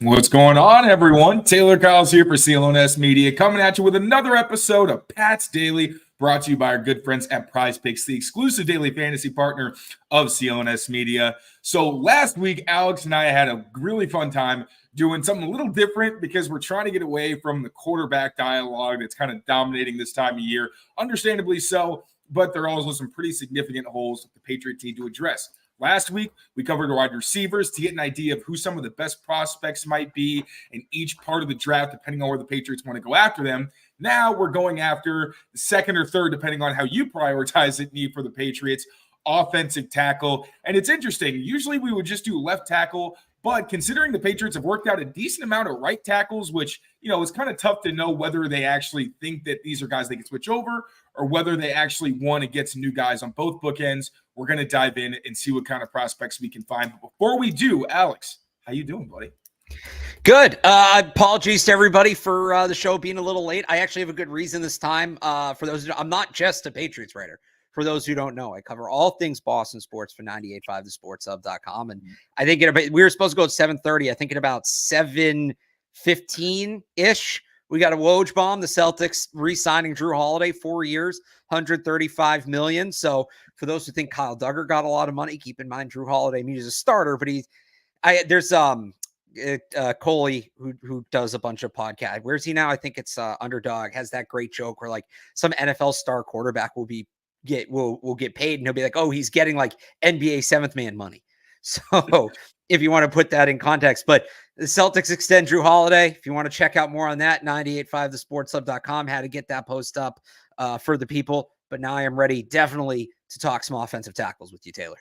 What's going on, everyone? Taylor Kyles here for CLNS Media, coming at you with another episode of Pat's Daily, brought to you by our good friends at Prize Picks, the exclusive daily fantasy partner of CLNS Media. So last week, Alex and I had a really fun time doing something a little different because we're trying to get away from the quarterback dialogue that's kind of dominating this time of year. Understandably so, but there are also some pretty significant holes that the Patriots need to address. Last week, we covered wide receivers to get an idea of who some of the best prospects might be in each part of the draft, depending on where the Patriots want to go after them. Now we're going after the second or third, depending on how you prioritize it, need for the Patriots, offensive tackle. And it's interesting. Usually we would just do left tackle, but considering the Patriots have worked out a decent amount of right tackles, which, it's kind of tough to know whether they actually think that these are guys they can switch over or whether they actually want to get some new guys on both bookends. We're going to dive in and see what kind of prospects we can find. But before we do, Alex, how you doing, buddy? Good. Apologies to everybody for the show being a little late. I actually have a good reason this time. For those I'm not just a Patriots writer. For those who don't know, I cover all things Boston sports for 98.5thesportshub.com. And I think we were supposed to go at 7:30. I think at about 7:15-ish, we got a Woj bomb. The Celtics re-signing Drew Holiday, 4 years, $135 million. So for those who think Kyle Duggar got a lot of money, keep in mind Drew Holiday, he's a starter, but there's Coley who does a bunch of podcasts. Where's he now? I think it's Underdog, has that great joke where like some NFL star quarterback will get paid and he'll be like, oh, he's getting like NBA seventh man money. So if you want to put that in context, but the Celtics extend Drew Holiday. If you want to check out more on that, 98.5thesportshub.com, how to get that post up for the people. But now I am ready definitely to talk some offensive tackles with you, Taylor.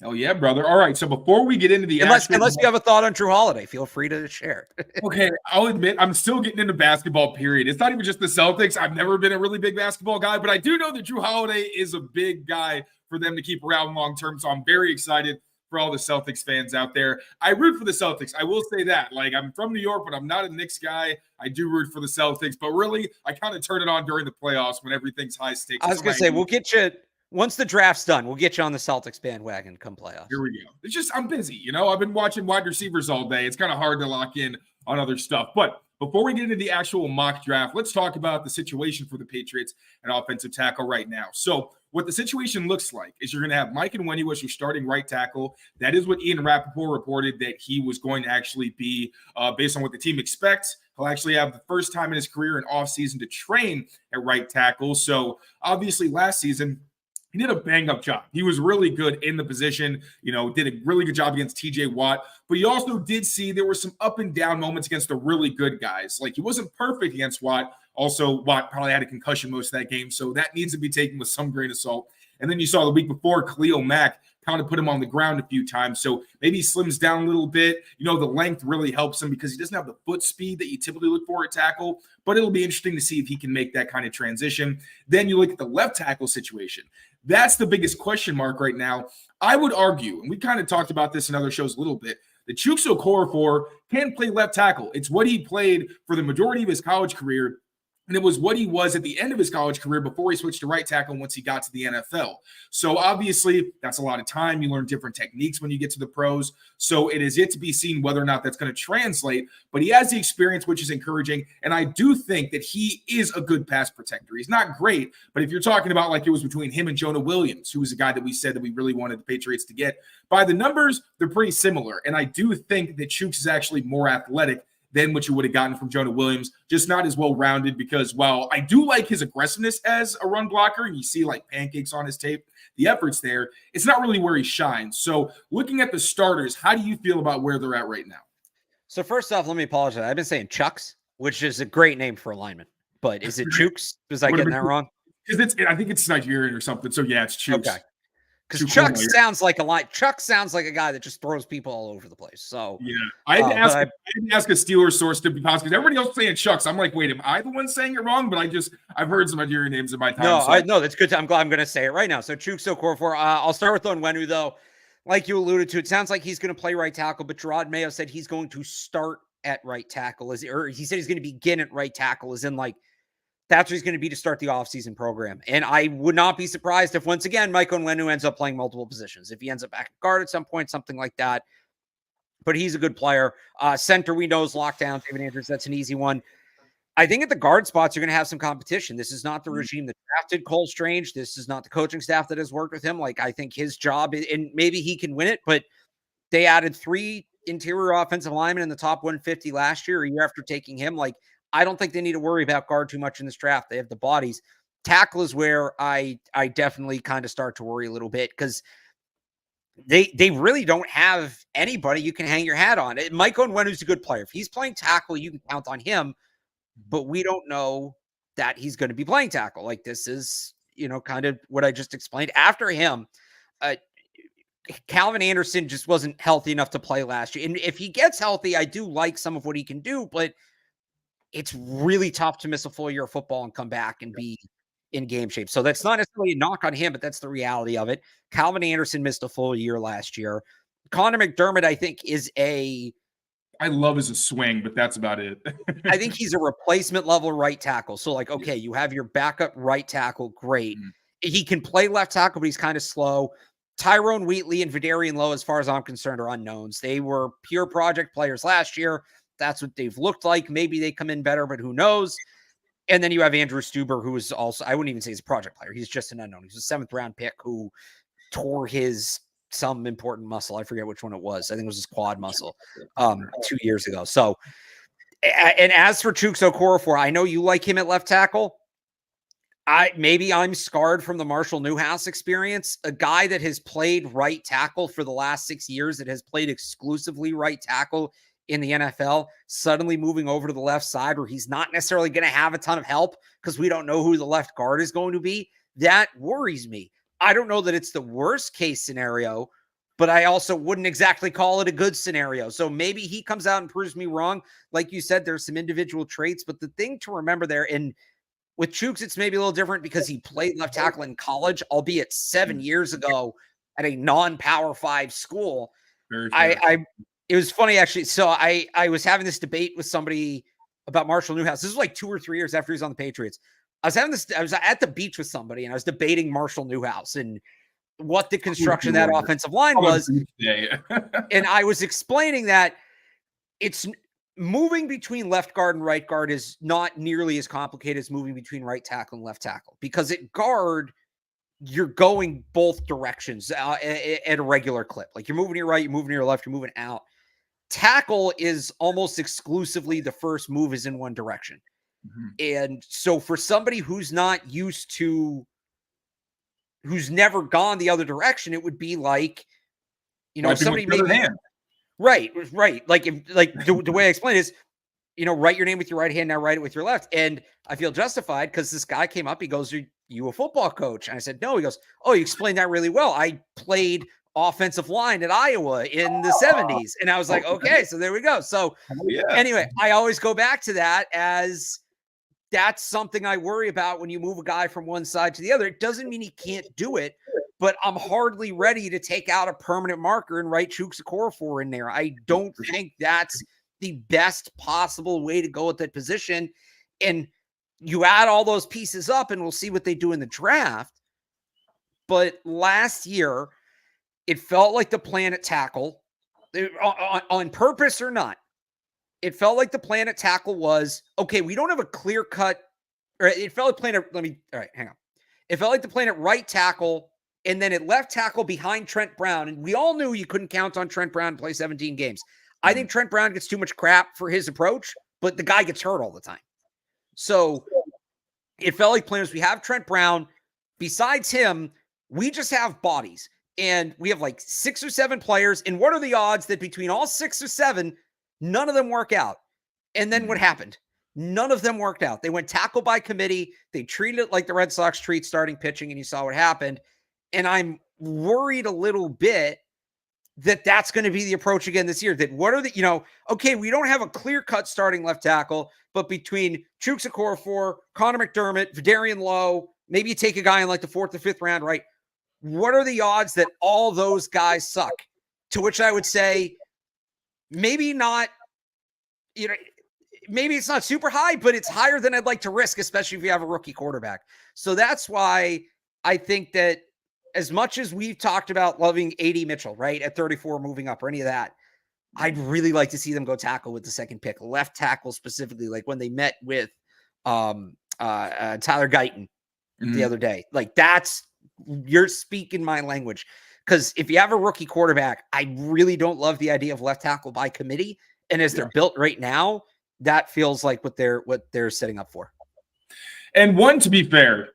Oh, yeah, brother. All right. So before we get into the unless you have a thought on Drew Holiday, feel free to share. Okay. I'll admit I'm still getting into basketball, period. It's not even just the Celtics. I've never been a really big basketball guy, but I do know that Drew Holiday is a big guy for them to keep around long term. So I'm very excited for all the Celtics fans out there. I root for the Celtics. I will say that. Like, I'm from New York, but I'm not a Knicks guy. I do root for the Celtics, but really, I kind of turn it on during the playoffs when everything's high stakes. I was going to say, we'll get you. Once the draft's done, we'll get you on the Celtics bandwagon come playoffs. Here we go. It's just, I'm busy. I've been watching wide receivers all day. It's kind of hard to lock in on other stuff. But before we get into the actual mock draft, let's talk about the situation for the Patriots and offensive tackle right now. So what the situation looks like is you're going to have Mike Onwenu as your starting right tackle. That is what Ian Rappaport reported that he was going to actually be based on what the team expects. He'll actually have the first time in his career an offseason to train at right tackle. So obviously last season, he did a bang-up job. He was really good in the position, did a really good job against TJ Watt. But you also did see there were some up and down moments against the really good guys. Like, he wasn't perfect against Watt. Also, Watt probably had a concussion most of that game, so that needs to be taken with some grain of salt. And then you saw the week before, Khalil Mack kind of put him on the ground a few times. So maybe he slims down a little bit. The length really helps him because he doesn't have the foot speed that you typically look for at tackle. But it'll be interesting to see if he can make that kind of transition. Then you look at the left tackle situation. That's the biggest question mark right now. I would argue, and we kind of talked about this in other shows a little bit, that Kyles of CLNS can play left tackle. It's what he played for the majority of his college career. And it was what he was at the end of his college career before he switched to right tackle once he got to the NFL. So obviously, that's a lot of time. You learn different techniques when you get to the pros. So it is yet to be seen whether or not that's going to translate. But he has the experience, which is encouraging. And I do think that he is a good pass protector. He's not great, but if you're talking about like it was between him and Jonah Williams, who was a guy that we said that we really wanted the Patriots to get, by the numbers, they're pretty similar. And I do think that Kyles is actually more athletic than what you would have gotten from Jonah Williams, just not as well-rounded because while I do like his aggressiveness as a run blocker, and you see like pancakes on his tape, the effort's there, it's not really where he shines. So looking at the starters, how do you feel about where they're at right now? So first off, let me apologize. I've been saying Chucks, which is a great name for a lineman, but is it Chooks? Was I getting that wrong? Because I think it's Nigerian or something. So yeah, it's Chooks. Okay. Because Chuck sounds like Chuck sounds like a guy that just throws people all over the place. So yeah, I had to ask a Steelers source to be positive because everybody else is saying Chucks. I'm like, wait, am I the one saying it wrong? But I've heard some Nigerian names in my time. No, that's good. I'm glad I'm going to say it right now. So Kyles of CLNS. I'll start with Onwenu though. Like you alluded to, it sounds like he's going to play right tackle, but Gerard Mayo said he's going to start at right tackle, or he said he's going to begin at right tackle, as in like that's what he's going to be to start the offseason program. And I would not be surprised if once again Mike Onwenu ends up playing multiple positions. If he ends up back at guard at some point, something like that. but he's a good player. Center, we know, is locked down. David Andrews, that's an easy one. I think at the guard spots, you're going to have some competition. This is not the regime that drafted Cole Strange. This is not the coaching staff that has worked with him. Like, I think his job, and maybe he can win it, but they added 3 interior offensive linemen in the top 150 last year, a year after taking him. Like, I don't think they need to worry about guard too much in this draft. They have the bodies. Tackle is where I definitely kind of start to worry a little bit, because they really don't have anybody you can hang your hat on. Mike Onwenu's a good player. If he's playing tackle, you can count on him. But we don't know that he's going to be playing tackle. Like, this is, kind of what I just explained. After him, Calvin Anderson just wasn't healthy enough to play last year. And if he gets healthy, I do like some of what he can do, but it's really tough to miss a full year of football and come back and be in game shape. So that's not necessarily a knock on him, but that's the reality of it. Calvin Anderson missed a full year last year. Connor McDermott, I think, I love as a swing, but that's about it. I think he's a replacement level right tackle. So, like, okay, you have your backup right tackle. Great. He can play left tackle, but he's kind of slow. Tyrone Wheatley and Vidarian Lowe, as far as I'm concerned, are unknowns. They were pure project players last year. That's what they've looked like. Maybe they come in better, but who knows? And then you have Andrew Stuber, who is also, I wouldn't even say he's a project player. He's just an unknown. He's a 7th round pick who tore some important muscle. I forget which one it was. I think it was his quad muscle 2 years ago. So, and as for Chuks Okorafor, I know you like him at left tackle. Maybe I'm scarred from the Marshall Newhouse experience. A guy that has played right tackle for the last 6 years, that has played exclusively right tackle in the NFL, suddenly moving over to the left side where he's not necessarily going to have a ton of help because we don't know who the left guard is going to be. That worries me. I don't know that it's the worst case scenario, but I also wouldn't exactly call it a good scenario. So maybe he comes out and proves me wrong. Like you said, there's some individual traits, but the thing to remember there, and with Chuks, it's maybe a little different because he played left tackle in college, albeit 7 years ago at a non-Power 5 school. It was funny, actually. So I was having this debate with somebody about Marshall Newhouse. This was like 2 or 3 years after he was on the Patriots. I was at the beach with somebody, and I was debating Marshall Newhouse and what the construction of that offensive line was. And I was explaining that it's moving between left guard and right guard is not nearly as complicated as moving between right tackle and left tackle, because at guard, you're going both directions at a regular clip. Like, you're moving to your right, you're moving to your left, you're moving out. Tackle is almost exclusively the first move is in one direction. And so for somebody who's not used to, who's never gone the other direction, it would be like, somebody maybe right. Like, the way I explain it is, write your name with your right hand, now write it with your left. And I feel justified because this guy came up, he goes, "Are you a football coach?" And I said, "No." He goes, "Oh, you explained that really well. I played offensive line at Iowa in the 70s. And I was like, okay, so there we go. So anyway, I always go back to that as that's something I worry about when you move a guy from one side to the other. It doesn't mean he can't do it, but I'm hardly ready to take out a permanent marker and write Chuks Okorafor in there. I don't think that's the best possible way to go at that position. And you add all those pieces up and we'll see what they do in the draft. But last year, it felt like the plan at tackle, on purpose or not, it felt like the plan at tackle was, okay, we don't have a clear cut, or it felt like plan at, all right, hang on. It felt like the plan at right tackle, and then at left tackle behind Trent Brown. And we all knew you couldn't count on Trent Brown to play 17 games. I think Trent Brown gets too much crap for his approach, but the guy gets hurt all the time. So it felt like plan was, we have Trent Brown. Besides him, we just have bodies. And we have like 6 or 7 players. And what are the odds that between all 6 or 7, none of them work out? And then what happened? None of them worked out. They went tackle by committee. They treated it like the Red Sox treat starting pitching, and you saw what happened. And I'm worried a little bit that that's going to be the approach again this year. That what are the, okay, we don't have a clear-cut starting left tackle, but between Chuks Okorafor, Connor McDermott, Vidarian Lowe, maybe you take a guy in like the 4th or 5th round, right? What are the odds that all those guys suck? To which I would say, maybe not, maybe it's not super high, but it's higher than I'd like to risk, especially if you have a rookie quarterback. So that's why I think that as much as we've talked about loving A.D. Mitchell, right, at 34 moving up or any of that, I'd really like to see them go tackle with the second pick, left tackle specifically, like when they met with Tyler Guyton the other day. Like you're speaking my language. Because if you have a rookie quarterback, I really don't love the idea of left tackle by committee. And as they're built right now, that feels like what they're setting up for. And one, to be fair,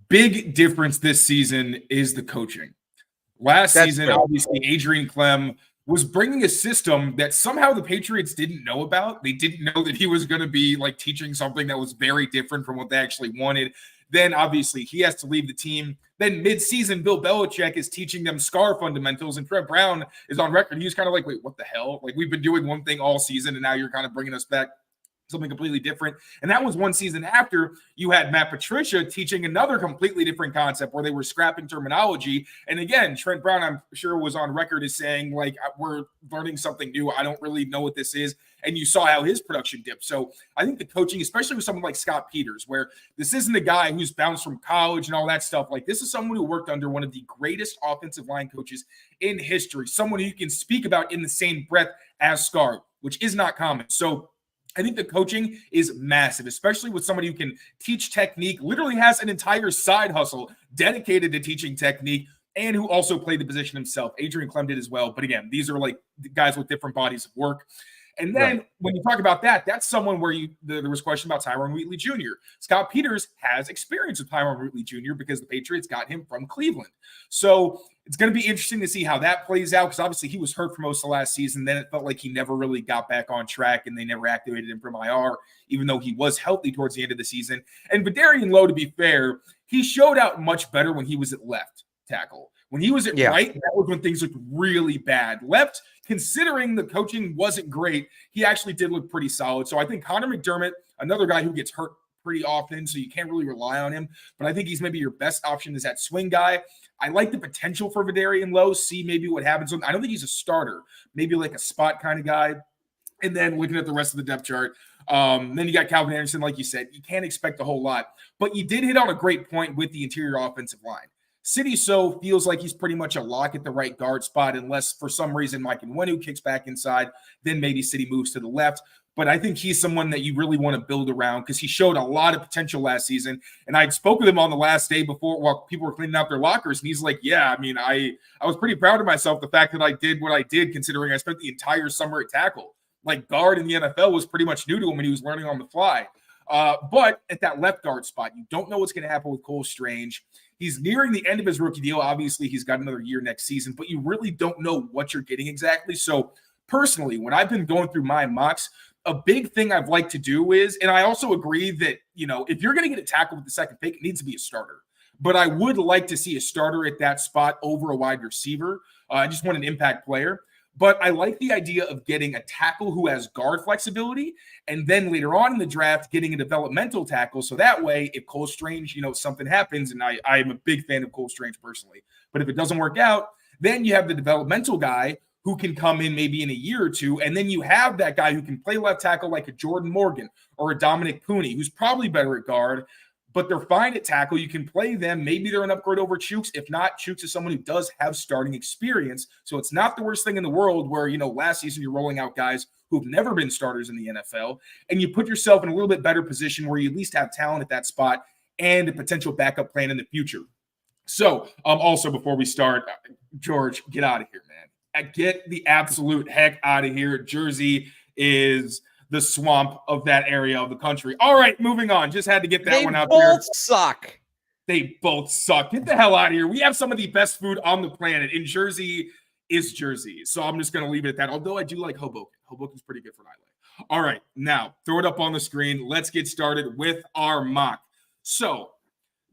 big difference this season is the coaching. Last season, obviously, Adrian Clem was bringing a system that somehow the Patriots didn't know about. They didn't know that he was going to be like teaching something that was very different from what they actually wanted. Then obviously he has to leave the team. Then mid-season, Bill Belichick is teaching them SCAR fundamentals, and Trent Brown is on record. He was kind of like, wait, what the hell? Like, we've been doing one thing all season, and now you're kind of bringing us back something completely different. And that was one season after you had Matt Patricia teaching another completely different concept where they were scrapping terminology. And again, Trent Brown, I'm sure, was on record as saying, like, we're learning something new. I don't really know what this is. And you saw how his production dipped. So I think the coaching, especially with someone like Scott Peters, where this isn't a guy who's bounced from college and all that stuff. Like, this is someone who worked under one of the greatest offensive line coaches in history, someone who you can speak about in the same breath as Scar, which is not common. So I think the coaching is massive, especially with somebody who can teach technique, literally has an entire side hustle dedicated to teaching technique, and who also played the position himself. Adrian Clem did as well. But again, these are like guys with different bodies of work. And then when you talk about that, that's someone where there was a question about Tyrone Wheatley Jr. Scott Peters has experience with Tyrone Wheatley Jr. because the Patriots got him from Cleveland. So it's going to be interesting to see how that plays out, because obviously he was hurt for most of last season. Then it felt like he never really got back on track, and they never activated him from IR, even though he was healthy towards the end of the season. And Vidarian Lowe, to be fair, he showed out much better when he was at left tackle. When he was at right, that was when things looked really bad. Left, considering the coaching wasn't great, he actually did look pretty solid. So I think Connor McDermott, another guy who gets hurt pretty often, so you can't really rely on him. But I think he's maybe your best option as that swing guy. I like the potential for Vidarian Lowe, see maybe what happens. I don't think he's a starter, maybe like a spot kind of guy. And then looking at the rest of the depth chart, then you got Calvin Anderson, like you said. You can't expect a whole lot. But you did hit on a great point with the interior offensive line. Sidy Sow feels like he's pretty much a lock at the right guard spot, unless for some reason Mike Nwenu kicks back inside, then maybe Sidy moves to the left. But I think he's someone that you really want to build around, because he showed a lot of potential last season. And I spoke with him on the last day before while people were cleaning out their lockers, and he's like, yeah, I mean, I was pretty proud of myself, the fact that I did what I did, considering I spent the entire summer at tackle. Like, guard in the NFL was pretty much new to him when he was learning on the fly. But at that left guard spot, you don't know what's going to happen with Cole Strange. He's nearing the end of his rookie deal. Obviously, he's got another year next season, but you really don't know what you're getting exactly. So personally, when I've been going through my mocks, a big thing I've liked to do is, and I also agree that, you know, if you're going to get a tackle with the second pick, it needs to be a starter. But I would like to see a starter at that spot over a wide receiver. I just want an impact player. But I like the idea of getting a tackle who has guard flexibility, and then later on in the draft, getting a developmental tackle. So that way, if Cole Strange, you know, something happens, and I'm a big fan of Cole Strange personally, but if it doesn't work out, then you have the developmental guy who can come in maybe in a year or two, and then you have that guy who can play left tackle like a Jordan Morgan or a Dominic Pooney, who's probably better at guard, but they're fine at tackle. You can play them. Maybe they're an upgrade over Chooks. If not, Chooks is someone who does have starting experience. So it's not the worst thing in the world where, you know, last season you're rolling out guys who've never been starters in the NFL, and you put yourself in a little bit better position where you at least have talent at that spot and a potential backup plan in the future. So also before we start, George, get out of here, man. Get the absolute heck out of here. Jersey is the swamp of that area of the country. All right, moving on. Just had to get that one out there. They both suck. They both suck. Get the hell out of here. We have some of the best food on the planet, and Jersey is Jersey. So I'm just going to leave it at that, although I do like Hoboken. Hoboken's pretty good for an island. All right, now throw it up on the screen. Let's get started with our mock. So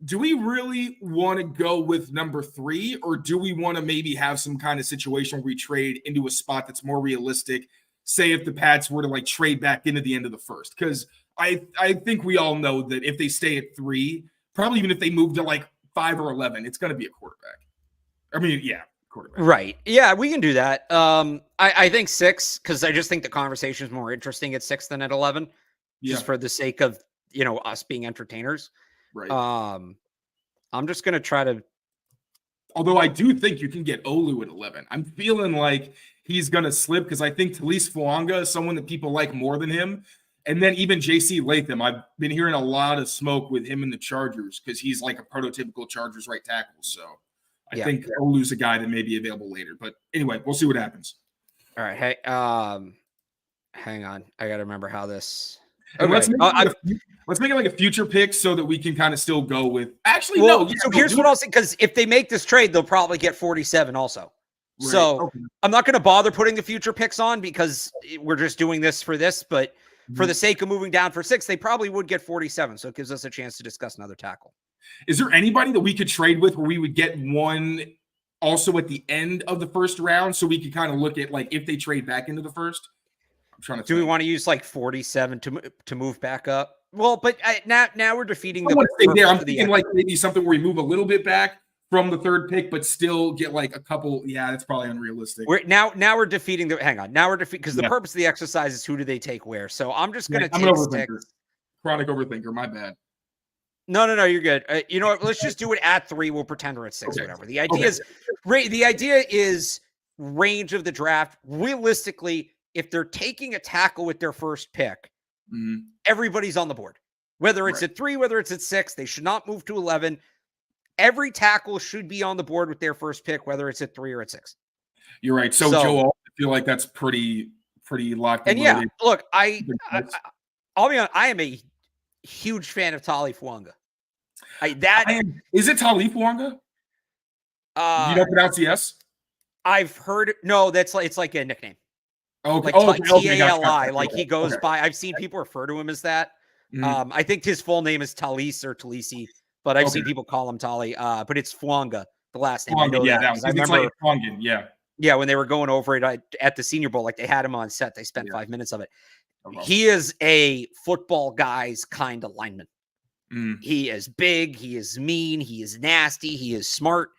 do we really want to go with number 3, or do we want to maybe have some kind of situation where we trade into a spot that's more realistic? Say if the Pats were to like trade back into the end of the first, because I think we all know that if they stay at 3, probably even if they move to like 5 or 11, it's going to be a quarterback. I mean, yeah, quarterback. Right. Yeah, we can do that. I think 6, because I just think the conversation is more interesting at 6 than at 11, just for the sake of, you know, us being entertainers. Right. I'm just going to try to, Although I do think you can get Olu at 11. I'm feeling like he's going to slip because I think Talise Fuanga is someone that people like more than him. And then even JC Latham, I've been hearing a lot of smoke with him in the Chargers because he's like a prototypical Chargers right tackle. So I think Olu's a guy that may be available later. But anyway, we'll see what happens. All right. Hey, hang on. I got to remember how this. Okay. Let's make it like a future pick so that we can kind of still go with. Actually, well, no. Yeah, so here's what I'll say, because if they make this trade, they'll probably get 47 also. Right. So I'm not going to bother putting the future picks on because we're just doing this for this. But for the sake of moving down for 6, they probably would get 47. So it gives us a chance to discuss another tackle. Is there anybody that we could trade with where we would get one also at the end of the first round so we could kind of look at like if they trade back into the first? I'm trying to Do we want to use like 47 to move back up? Well, but now we're defeating the purpose there. I'm thinking like maybe something where we move a little bit back from the third pick, but still get like a couple. Yeah, that's probably unrealistic. Now we're defeating the. Hang on. Now we're defeating because the purpose of the exercise is who do they take where. So I'm just going to take chronic overthinker. My bad. No, you're good. You know what? Let's just do it at 3. We'll pretend we're at 6, whatever. The idea is range of the draft. Realistically, if they're taking a tackle with their first pick, everybody's on the board. Whether it's at 3, whether it's at 6, they should not move to 11. Every tackle should be on the board with their first pick, whether it's at 3 or at 6. You're right. So Joel, I feel like that's pretty locked in. And look, I'll be honest, I am a huge fan of Tali Fuanga. Is it Tali Fuanga? You don't pronounce the S? I've heard it. No, it's like a nickname. Okay. Like Tali. Like he goes by. I've seen people refer to him as that. I think his full name is Talise or Talisi, but I've seen people call him Tali. But it's Fuanga, the last name. Fuanga, I remember Fuanga, Yeah, when they were going over it at the Senior Bowl, like they had him on set. They spent 5 minutes of it. He is a football guy's kind of lineman. He is big. He is mean. He is nasty. He is smart.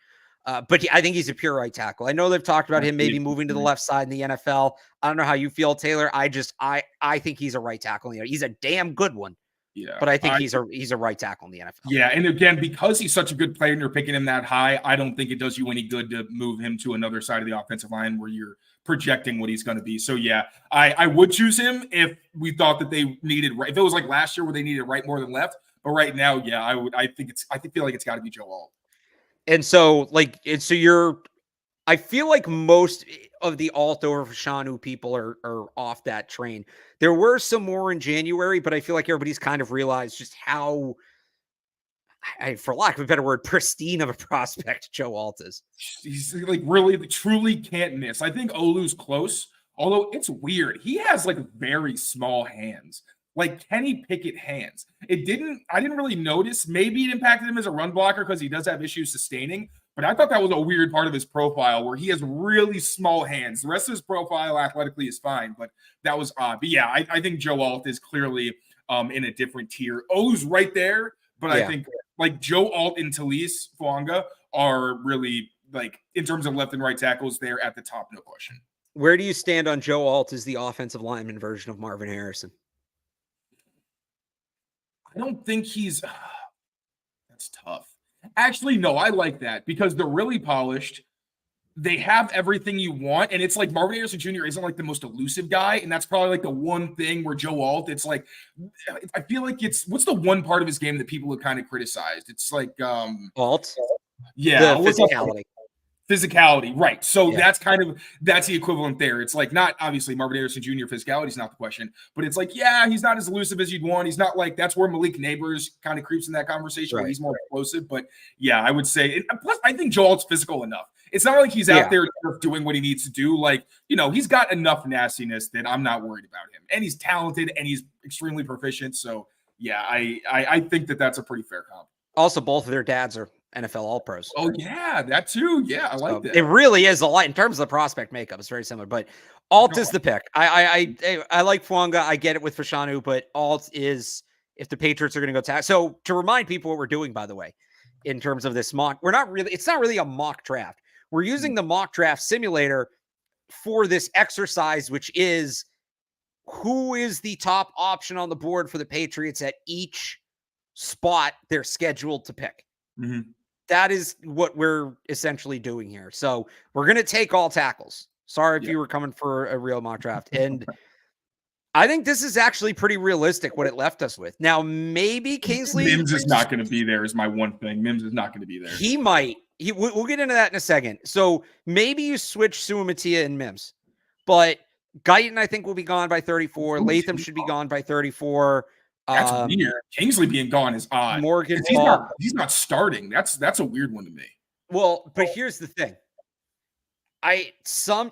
But I think he's a pure right tackle. I know they've talked about him maybe moving to the left side in the NFL. I don't know how you feel, Taylor. I think he's a right tackle. He's a damn good one. Yeah, but I think he's a right tackle in the NFL. Yeah, and again, because he's such a good player and you're picking him that high, I don't think it does you any good to move him to another side of the offensive line where you're projecting what he's going to be. So yeah, I would choose him if we thought that they needed right. If it was like last year where they needed right more than left, but right now, yeah, I would. I feel like it's got to be Joe Alt. And so, I feel like most of the Alt over Fashanu people are off that train. There were some more in January, but I feel like everybody's kind of realized just how, for lack of a better word, pristine of a prospect Joe Alt is. He's like really, truly can't miss. I think Olu's close, although it's weird. He has like very small hands. Like Kenny Pickett hands. I didn't really notice. Maybe it impacted him as a run blocker because he does have issues sustaining. But I thought that was a weird part of his profile where he has really small hands. The rest of his profile athletically is fine, but that was odd. But yeah, I think Joe Alt is clearly in a different tier. Olu's right there, but I think like Joe Alt and Talise Fuanga are really like in terms of left and right tackles, they're at the top, no question. Where do you stand on Joe Alt as the offensive lineman version of Marvin Harrison? I don't think he's that's tough. Actually, no, I like that because they're really polished. They have everything you want. And it's like Marvin Harrison Jr. isn't like the most elusive guy. And that's probably like the one thing where Joe Alt, it's like, I feel like what's the one part of his game that people have kind of criticized? It's like, Alt? Yeah. The physicality. Physicality, right. So that's the equivalent there. It's like not obviously Marvin Harrison Jr. physicality is not the question, but it's like, yeah, he's not as elusive as you'd want. He's not like that's where Malik Neighbors kind of creeps in that conversation where he's more explosive. But yeah, I would say plus I think Joe Alt's physical enough. It's not like he's out there doing what he needs to do. Like, he's got enough nastiness that I'm not worried about him. And he's talented and he's extremely proficient. So yeah, I think that's a pretty fair comp. Also, both of their dads are NFL All-Pros. Oh, yeah, that too. Yeah, I like that. It really is a lot in terms of the prospect makeup. It's very similar, but Alt is the pick. I like Fuanga. I get it with Fashanu, but Alt is if the Patriots are going to go tackle. So to remind people what we're doing, by the way, in terms of this mock, it's not really a mock draft. We're using the mock draft simulator for this exercise, which is who is the top option on the board for the Patriots at each spot they're scheduled to pick. Mm-hmm. That is what we're essentially doing here. So we're going to take all tackles. Sorry if you were coming for a real mock draft. And I think this is actually pretty realistic what it left us with. Now, maybe Kingsley Mims is not going to be there is my one thing. Mims is not going to be there. He might. We'll get into that in a second. So maybe you switch Suamatia and Mims. But Guyton, I think, will be gone by 34. Latham should be gone by 34. That's weird. Kingsley being gone is odd. Morgan, he's not starting. That's a weird one to me. Well, but here's the thing.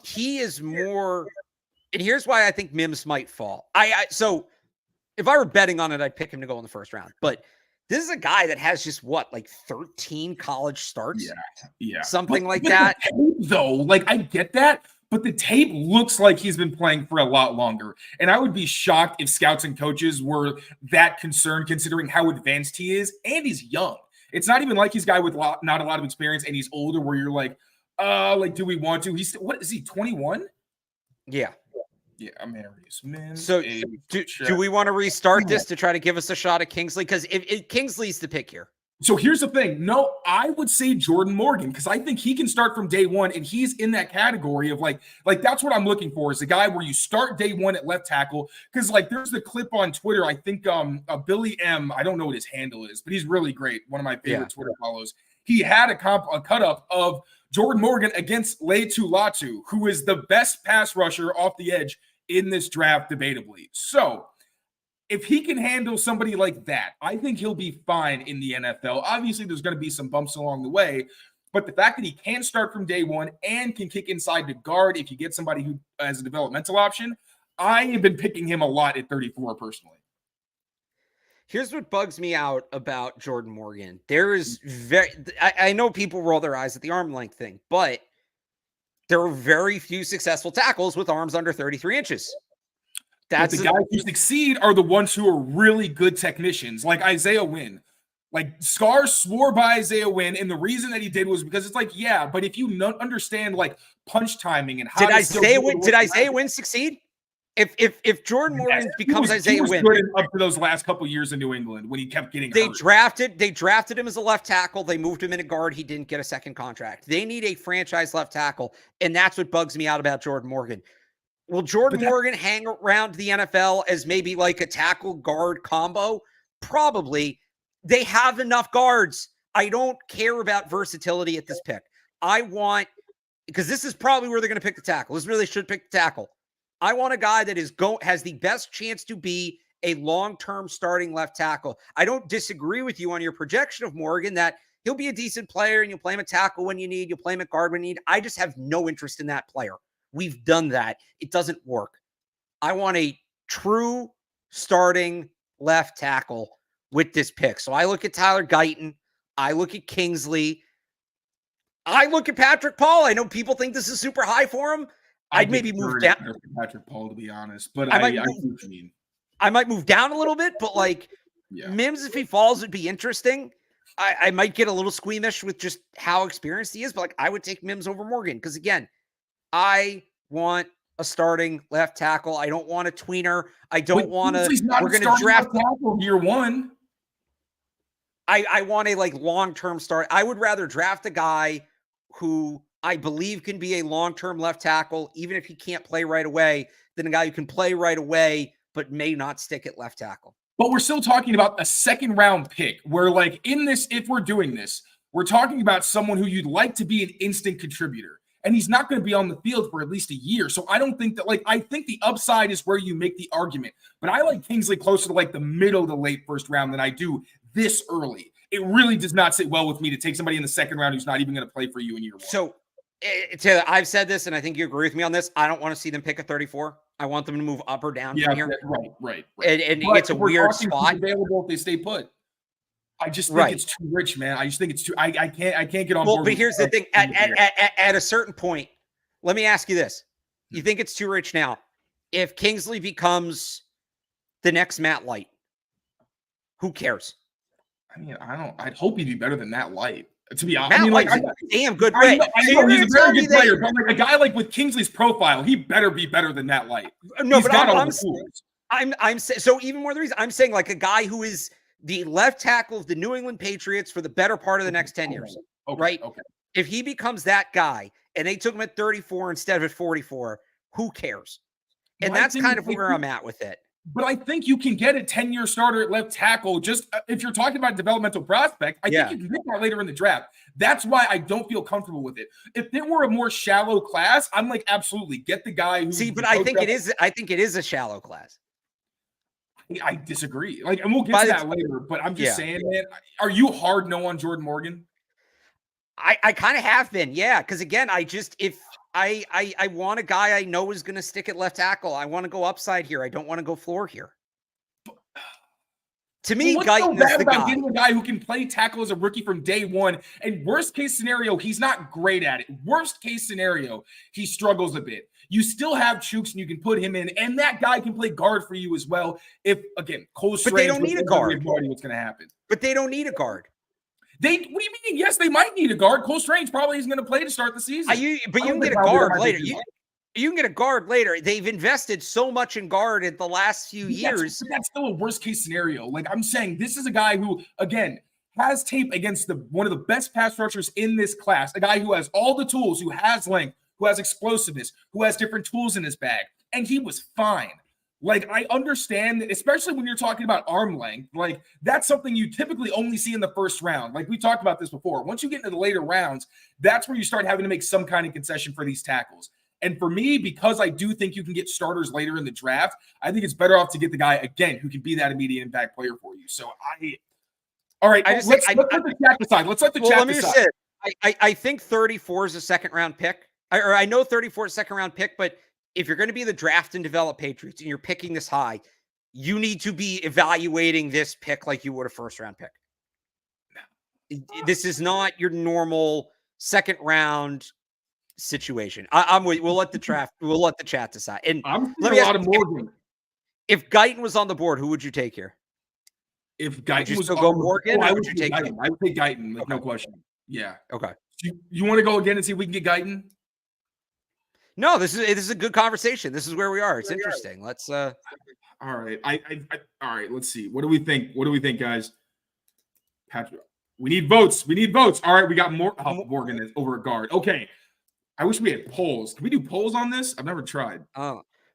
He is more, and here's why I think Mims might fall. So if I were betting on it, I'd pick him to go in the first round. But this is a guy that has just 13 college starts? Yeah. Something like that. Though, I get that. But the tape looks like he's been playing for a lot longer. And I would be shocked if scouts and coaches were that concerned considering how advanced he is. And he's young. It's not even like he's a guy with not a lot of experience and he's older where you're like, do we want to? What is he, 21? Yeah. Yeah, Amarius Mims. So do we want to restart this to try to give us a shot at Kingsley? Because if Kingsley's the pick here. So here's the thing. No, I would say Jordan Morgan because I think he can start from day one, and he's in that category of like that's what I'm looking for is a guy where you start day one at left tackle. Because there's the clip on Twitter. I think Billy M. I don't know what his handle is, but he's really great. One of my favorite Twitter follows. He had a cut up of Jordan Morgan against Laitu Latu, who is the best pass rusher off the edge in this draft, debatably. So if he can handle somebody like that, I think he'll be fine in the NFL. Obviously, there's going to be some bumps along the way, but the fact that he can start from day one and can kick inside to guard if you get somebody who has a developmental option, I have been picking him a lot at 34 personally. Here's what bugs me out about Jordan Morgan. There is I know people roll their eyes at the arm length thing, but there are very few successful tackles with arms under 33 inches. But the guys who succeed are the ones who are really good technicians, like Isaiah Wynn. Scar swore by Isaiah Wynn, and the reason that he did was because it's but if you understand punch timing and how did Isaiah Wynn succeed? If Jordan Morgan becomes Isaiah Wynn, good up to those last couple years in New England when he kept getting hurt. They drafted him as a left tackle. They moved him in a guard. He didn't get a second contract. They need a franchise left tackle, and that's what bugs me out about Jordan Morgan. Will Jordan Morgan hang around the NFL as maybe a tackle guard combo? Probably. They have enough guards. I don't care about versatility at this pick. Because this is probably where they're going to pick the tackle. This really should pick the tackle. I want a guy that has the best chance to be a long-term starting left tackle. I don't disagree with you on your projection of Morgan that he'll be a decent player and you'll play him at tackle when you need, you'll play him at guard when you need. I just have no interest in that player. We've done that. It doesn't work. I want a true starting left tackle with this pick. So I look at Tyler Guyton. I look at Kingsley. I look at Patrick Paul. I know people think this is super high for him. I'd maybe move down. Patrick Paul, to be honest. But I see what you mean. I might move down a little bit, but Mims, if he falls, would be interesting. I might get a little squeamish with just how experienced he is, but I would take Mims over Morgan because, again, I want a starting left tackle. I don't want a tweener. I don't want to. We're going to draft tackle year one. I want a long-term start. I would rather draft a guy who I believe can be a long-term left tackle, even if he can't play right away, than a guy who can play right away but may not stick at left tackle. But we're still talking about a second-round pick where, in this, if we're doing this, we're talking about someone who you'd like to be an instant contributor. And he's not going to be on the field for at least a year. So I don't think that, I think the upside is where you make the argument. But I like Kingsley closer to the middle to late first round than I do this early. It really does not sit well with me to take somebody in the second round who's not even going to play for you in year one. So, Taylor, I've said this, and I think you agree with me on this. I don't want to see them pick a 34. I want them to move up or down from here. Right. And it's a weird spot. Available if they stay put. I just think it's too rich, man. I just think it's too. I can't get on board. Well, but here's the thing. At a certain point, let me ask you this: you think it's too rich now? If Kingsley becomes the next Matt Light, who cares? I'd hope he'd be better than Matt Light. To be honest, Matt Light's a damn good player. I know he's a very good player, but a guy with Kingsley's profile, he better be better than Matt Light. No, but I'm so even more the reason I'm saying a guy who is the left tackle of the New England Patriots for the better part of the next 10 years, right? Okay. If he becomes that guy and they took him at 34 instead of at 44, who cares? And that's kind of where I'm at with it. But I think you can get a 10-year starter at left tackle. Just if you're talking about developmental prospect, I think you can get that later in the draft. That's why I don't feel comfortable with it. If it were a more shallow class, I'm like, absolutely get the guy who. See, but I think it is. I think it is a shallow class. I disagree. Like, and we'll get to that later. But I'm just saying, man, are you hard no on Jordan Morgan? I kind of have been, yeah. Because again, I want a guy I know is going to stick at left tackle. I want to go upside here. I don't want to go floor here. To me, Guyton is the guy. Getting a guy who can play tackle as a rookie from day one. And worst case scenario, he's not great at it. Worst case scenario, he struggles a bit. You still have Chooks, and you can put him in, and that guy can play guard for you as well. If again, Cole Strange, but they don't need a guard. What's going to happen? But they don't need a guard. What do you mean? Yes, they might need a guard. Cole Strange probably isn't going to play to start the season. You can get a guard later. You can get a guard later. They've invested so much in guard in the last few years. That's still a worst case scenario. Like I'm saying, this is a guy who, again, has tape against one of the best pass rushers in this class. A guy who has all the tools, who has length, who has explosiveness, who has different tools in his bag. And he was fine. Like, I understand that, especially when you're talking about arm length, like, that's something you typically only see in the first round. Like, we talked about this before. Once you get into the later rounds, that's where you start having to make some kind of concession for these tackles. And for me, because I do think you can get starters later in the draft, I think it's better off to get the guy, again, who can be that immediate impact player for you. So, all right, let's let the chat decide. Let's let the chat decide. I think 34 is a second-round pick. I know 34 is a second-round pick, but if you're going to be the draft and develop Patriots and you're picking this high, you need to be evaluating this pick like you would a first-round pick. This is not your normal second-round situation. I'm with. We'll let the chat decide. And let me ask Morgan. If Guyton was on the board, who would you take here? If Guyton was on the board, I would take Guyton. I would take Guyton, no question. Yeah. Okay. You want to go again and see if we can get Guyton? No, this is a good conversation. This is where we are. It's interesting. Let's all right. All right, let's see. What do we think? What do we think, guys? Patrick, we need votes. All right, we got more Morgan over at guard. Okay. I wish we had polls. Can we do polls on this? I've never tried.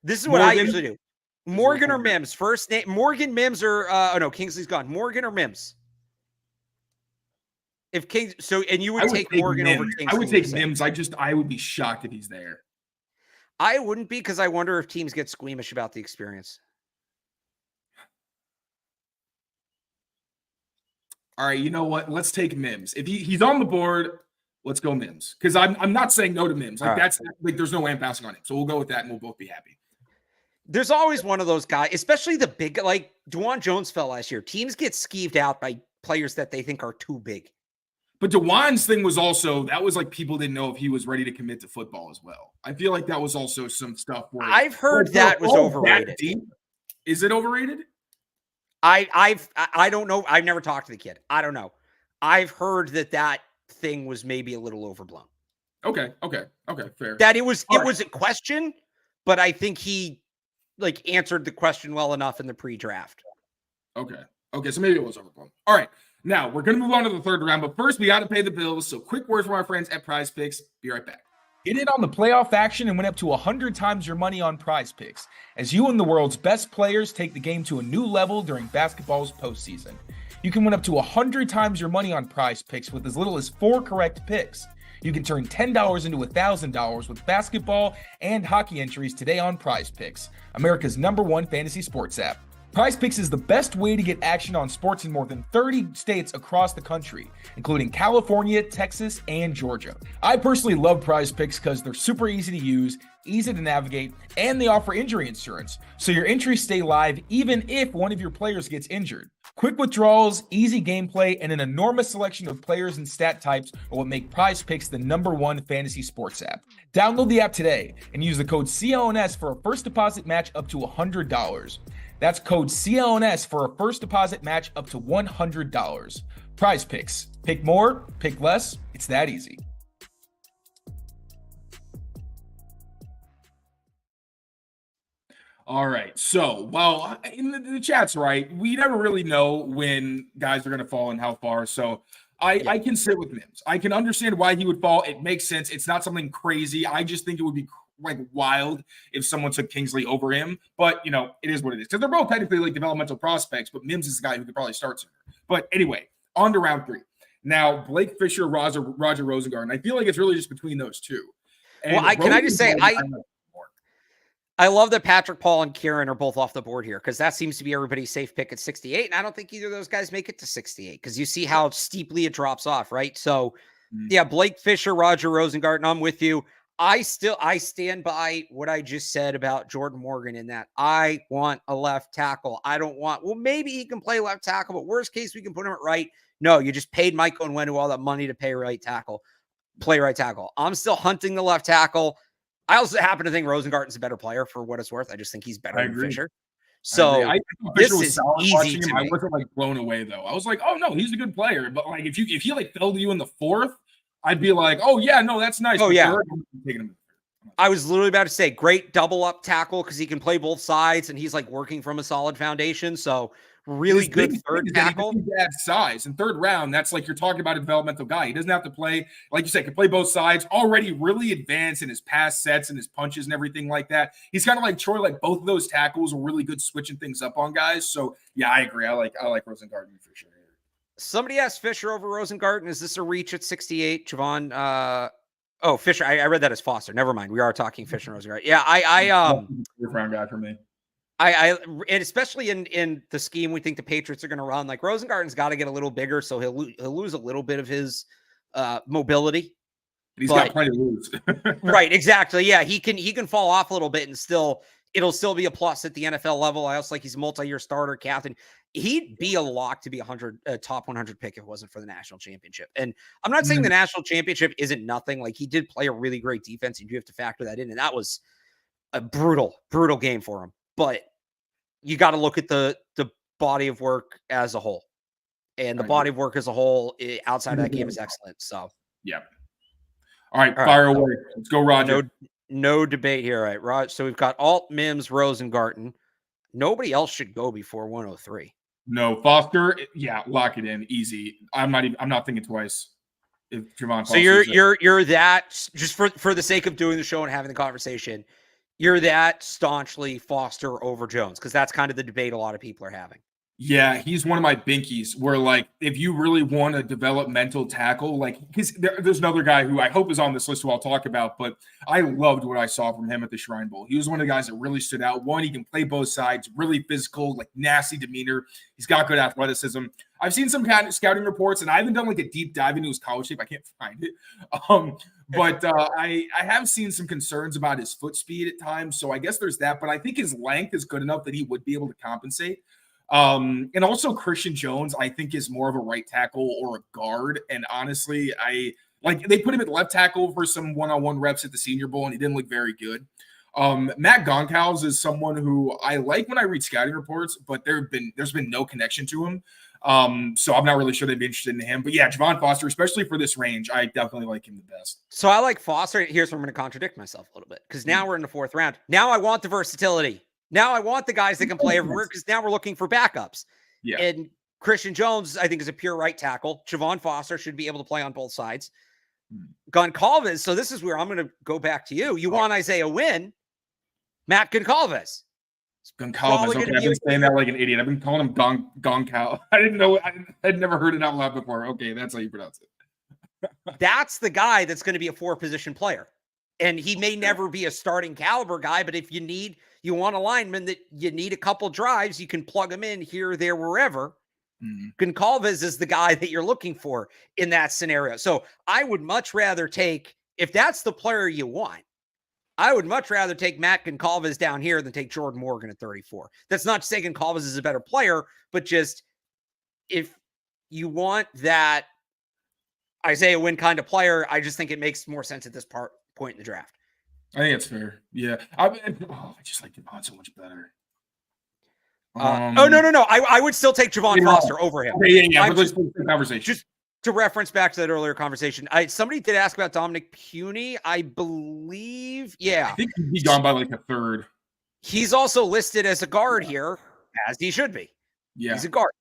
This is what I usually do. Morgan or Mims? First name Morgan, Mims, or Kingsley's gone. Morgan or Mims? If King, and you would take Morgan over Kingsley. I would take Mims. I would be shocked if he's there. I wouldn't be, because I wonder if teams get squeamish about the experience. All right, you know what? Let's take Mims. If he's on the board, let's go Mims. Because I'm not saying no to Mims. Like, that's like, there's no way I'm passing on him. So we'll go with that and we'll both be happy. There's always one of those guys, especially the big, like DeJuan Jones fell last year. Teams get skeeved out by players that they think are too big. But DeJuan's thing was also, that was like people didn't know if he was ready to commit to football as well. I feel like that was also some stuff where I've heard that was overrated. Is it overrated? I don't know. I've never talked to the kid. I don't know. I've heard that thing was maybe a little overblown. Okay, fair. That it was a question, but I think he answered the question well enough in the pre-draft. Okay, so maybe it was overblown. All right. Now, we're going to move on to the third round, but first we got to pay the bills. So quick word from our friends at Prize Picks. Be right back. Get in on the playoff action and win up to 100 times your money on Prize Picks, as you and the world's best players take the game to a new level during basketball's postseason. You can win up to 100 times your money on Prize Picks with as little as 4 correct picks. You can turn $10 into $1,000 with basketball and hockey entries today on Prize Picks, America's #1 fantasy sports app. Prize Picks is the best way to get action on sports in more than 30 states across the country, including California, Texas, and Georgia. I personally love Prize Picks because they're super easy to use, easy to navigate, and they offer injury insurance, so your entries stay live even if one of your players gets injured. Quick withdrawals, easy gameplay, and an enormous selection of players and stat types are what make Prize Picks the #1 fantasy sports app. Download the app today and use the code CLNS for a first deposit match up to $100. That's code CLNS for a first deposit match up to $100. Prize Picks. Pick more, pick less. It's that easy. All right. So, well, in the chat's right. We never really know when guys are going to fall and how far. So, I can sit with Mims. I can understand why he would fall. It makes sense. It's not something crazy. I just think it would be like wild if someone took Kingsley over him. But, you know, it is what it is. Because they're both technically like developmental prospects, but Mims is the guy who could probably start sooner. But anyway, on to round 3. Now, Blake Fisher, Roger Rosengarten. I feel like it's really just between those two. And Well, can I just say, I love that Patrick, Paul, and Kieran are both off the board here because that seems to be everybody's safe pick at 68. And I don't think either of those guys make it to 68 because you see how steeply it drops off, right? So, yeah, Blake Fisher, Roger Rosengarten, I'm with you. I stand by what I just said about Jordan Morgan in that I want a left tackle. I don't want, well, maybe he can play left tackle, but worst case, we can put him at right. No, you just paid Michael Onwenu all that money to play right tackle. I'm still hunting the left tackle. I also happen to think Rosengarten's a better player for what it's worth. I just think he's better than Fisher. So I this is easy to me. I wasn't like blown away though. I was like, oh no, he's a good player. But like if he like fell to you in the 4th, I'd be like, oh yeah, no, that's nice. Oh yeah. Him. I was literally about to say great double up tackle because he can play both sides and he's like working from a solid foundation. So really good third tackle. He adds size. In 3rd round, that's like you're talking about a developmental guy. He doesn't have to play, like you said, can play both sides. Already really advanced in his pass sets and his punches and everything like that. He's kind of like Troy. Like both of those tackles were really good switching things up on guys. So yeah, I agree. I like Rosengarten for sure. Somebody asked Fisher over Rosengarten. Is this a reach at 68? Javon. Oh, Fisher. I read that as Foster. Never mind. We are talking Fisher and Rosengarten. Yeah, round guy for me. And especially in the scheme we think the Patriots are going to run, like Rosengarten's got to get a little bigger, so he'll lose a little bit of his mobility. He's got plenty to lose. Right, exactly. Yeah, he can fall off a little bit and it'll still be a plus at the NFL level. I also like he's a multi-year starter, captain. He'd be a lock to be a top 100 pick if it wasn't for the national championship. And I'm not saying the national championship isn't nothing. Like he did play a really great defense. You do have to factor that in, and that was a brutal game for him. But you got to look at the body of work as a whole. And the body of work as a whole outside of that game is excellent. So, yeah. All right, fire away. Let's go, Roger. No debate here. All right, Rod. So we've got Alt, Mims, Rosengarten. Nobody else should go before 103. No, Foster. Yeah, lock it in. Easy. I'm not thinking twice. If Javon. So you're that just for the sake of doing the show and having the conversation. You're that staunchly Foster over Jones because that's kind of the debate a lot of people are having. Yeah, he's one of my binkies where, like, if you really want a developmental tackle, like, because there's another guy who I hope is on this list who I'll talk about, but I loved what I saw from him at the Shrine Bowl. He was one of the guys that really stood out. One, he can play both sides, really physical, like, nasty demeanor. He's got good athleticism. I've seen some kind of scouting reports, and I haven't done, like, a deep dive into his college tape. I can't find it. But I have seen some concerns about his foot speed at times, so I guess there's that. But I think his length is good enough that he would be able to compensate. And also Christian Jones, I think, is more of a right tackle or a guard. And honestly, they put him at left tackle for some one-on-one reps at the Senior Bowl, and he didn't look very good. Matt Gonkals is someone who I like when I read scouting reports, but there's been no connection to him. So I'm not really sure they'd be interested in him. But yeah, Javon Foster, especially for this range, I definitely like him the best. So I like Foster. Here's where I'm going to contradict myself a little bit because now we're in the 4th round. Now I want the versatility. Now I want the guys that can play everywhere because now we're looking for backups. Yeah. And Christian Jones, I think, is a pure right tackle. Javon Foster should be able to play on both sides. Goncalves. So this is where I'm going to go back to you. You want Isaiah Wynn, Matt Goncalves. Goncalves. Okay, I've been saying that like an idiot. I've been calling him Goncal. I didn't know. I'd never heard it out loud before. Okay, that's how you pronounce it. That's the guy that's going to be a 4-position player. And he may never be a starting caliber guy, but if you want a lineman that you need a couple drives, you can plug him in here, there, wherever. Goncalves is the guy that you're looking for in that scenario. So I would much rather if that's the player you want, I would much rather take Matt Goncalves down here than take Jordan Morgan at 34. That's not to say Goncalves is a better player, but just if you want that Isaiah Wynn kind of player, I just think it makes more sense at this point in the draft. I think it's fair. Yeah. I just like Javon so much better. No. I would still take Javon Foster over him. Okay, yeah. Let's conversation. Just to reference back to that earlier conversation, somebody did ask about Dominic Puny. I believe, yeah. I think he's gone by like a 3rd. He's also listed as a guard here, as he should be. Yeah. He's a guard.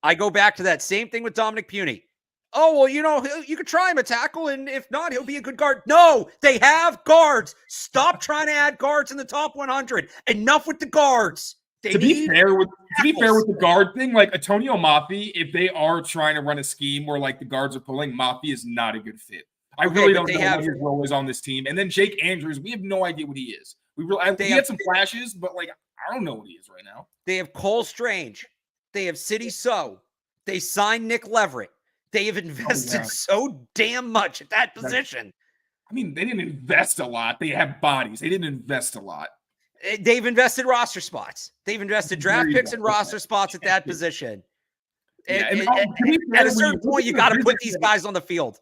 I go back to that same thing with Dominic Puny. Oh, well, you could try him a tackle, and if not, he'll be a good guard. No, they have guards. Stop trying to add guards in the top 100. Enough with the guards. To be fair with the guard thing, like Antonio Mafi, if they are trying to run a scheme where like the guards are pulling, Mafi is not a good fit. I really don't know what his role is on this team. And then Jake Andrews, we have no idea what he is. He had some flashes, but like I don't know what he is right now. They have Cole Strange. They have City So. They signed Nick Leverett. They have invested so damn much at that position. I mean, they didn't invest a lot. They have bodies. They didn't invest a lot. They've invested roster spots. They've invested draft picks and roster spots at that position. At a certain point, you got to put these guys on the field.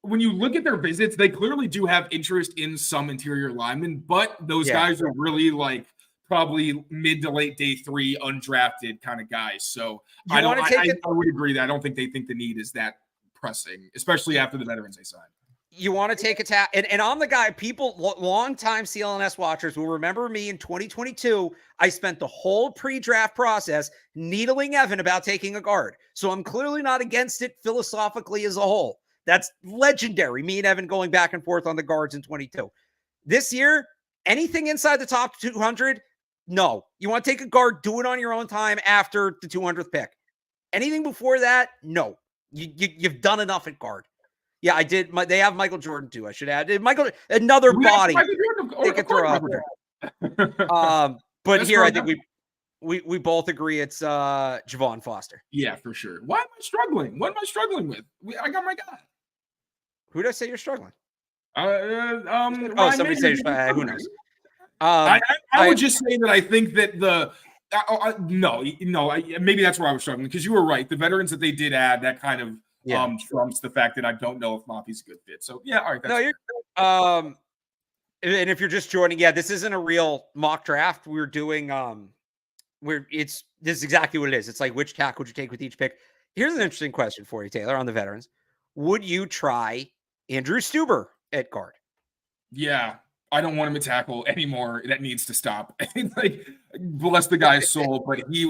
When you look at their visits, they clearly do have interest in some interior linemen, but those guys are really like probably mid to late day 3 undrafted kind of guys. So I would agree that I don't think they think the need is that pressing, especially after the veterans they signed. You want to take a tap, and I'm the guy, people, long-time CLNS watchers will remember me in 2022. I spent the whole pre-draft process needling Evan about taking a guard. So I'm clearly not against it philosophically as a whole. That's legendary, me and Evan going back and forth on the guards in 22. This year, anything inside the top 200, no. You want to take a guard, do it on your own time after the 200th pick. Anything before that, no. You've done enough at guard. Yeah, I did. They have Michael Jordan too. I should add another body they could throw out there. But here I think we both agree it's Javon Foster. Yeah, for sure. Why am I struggling? What am I struggling with? I got my guy. Who did I say you're struggling? Somebody says who knows? I would just say that I think that maybe that's where I was struggling because you were right. The veterans that they did add, that kind of trumps the fact that I don't know if Mafi's a good fit. So yeah, all right. And if you're just joining, this isn't a real mock draft. We're doing this is exactly what it is. It's like which tackle would you take with each pick? Here's an interesting question for you, Taylor, on the veterans. Would you try Andrew Stuber at guard? Yeah. I don't want him to tackle anymore. That needs to stop. Like, bless the guy's soul, but they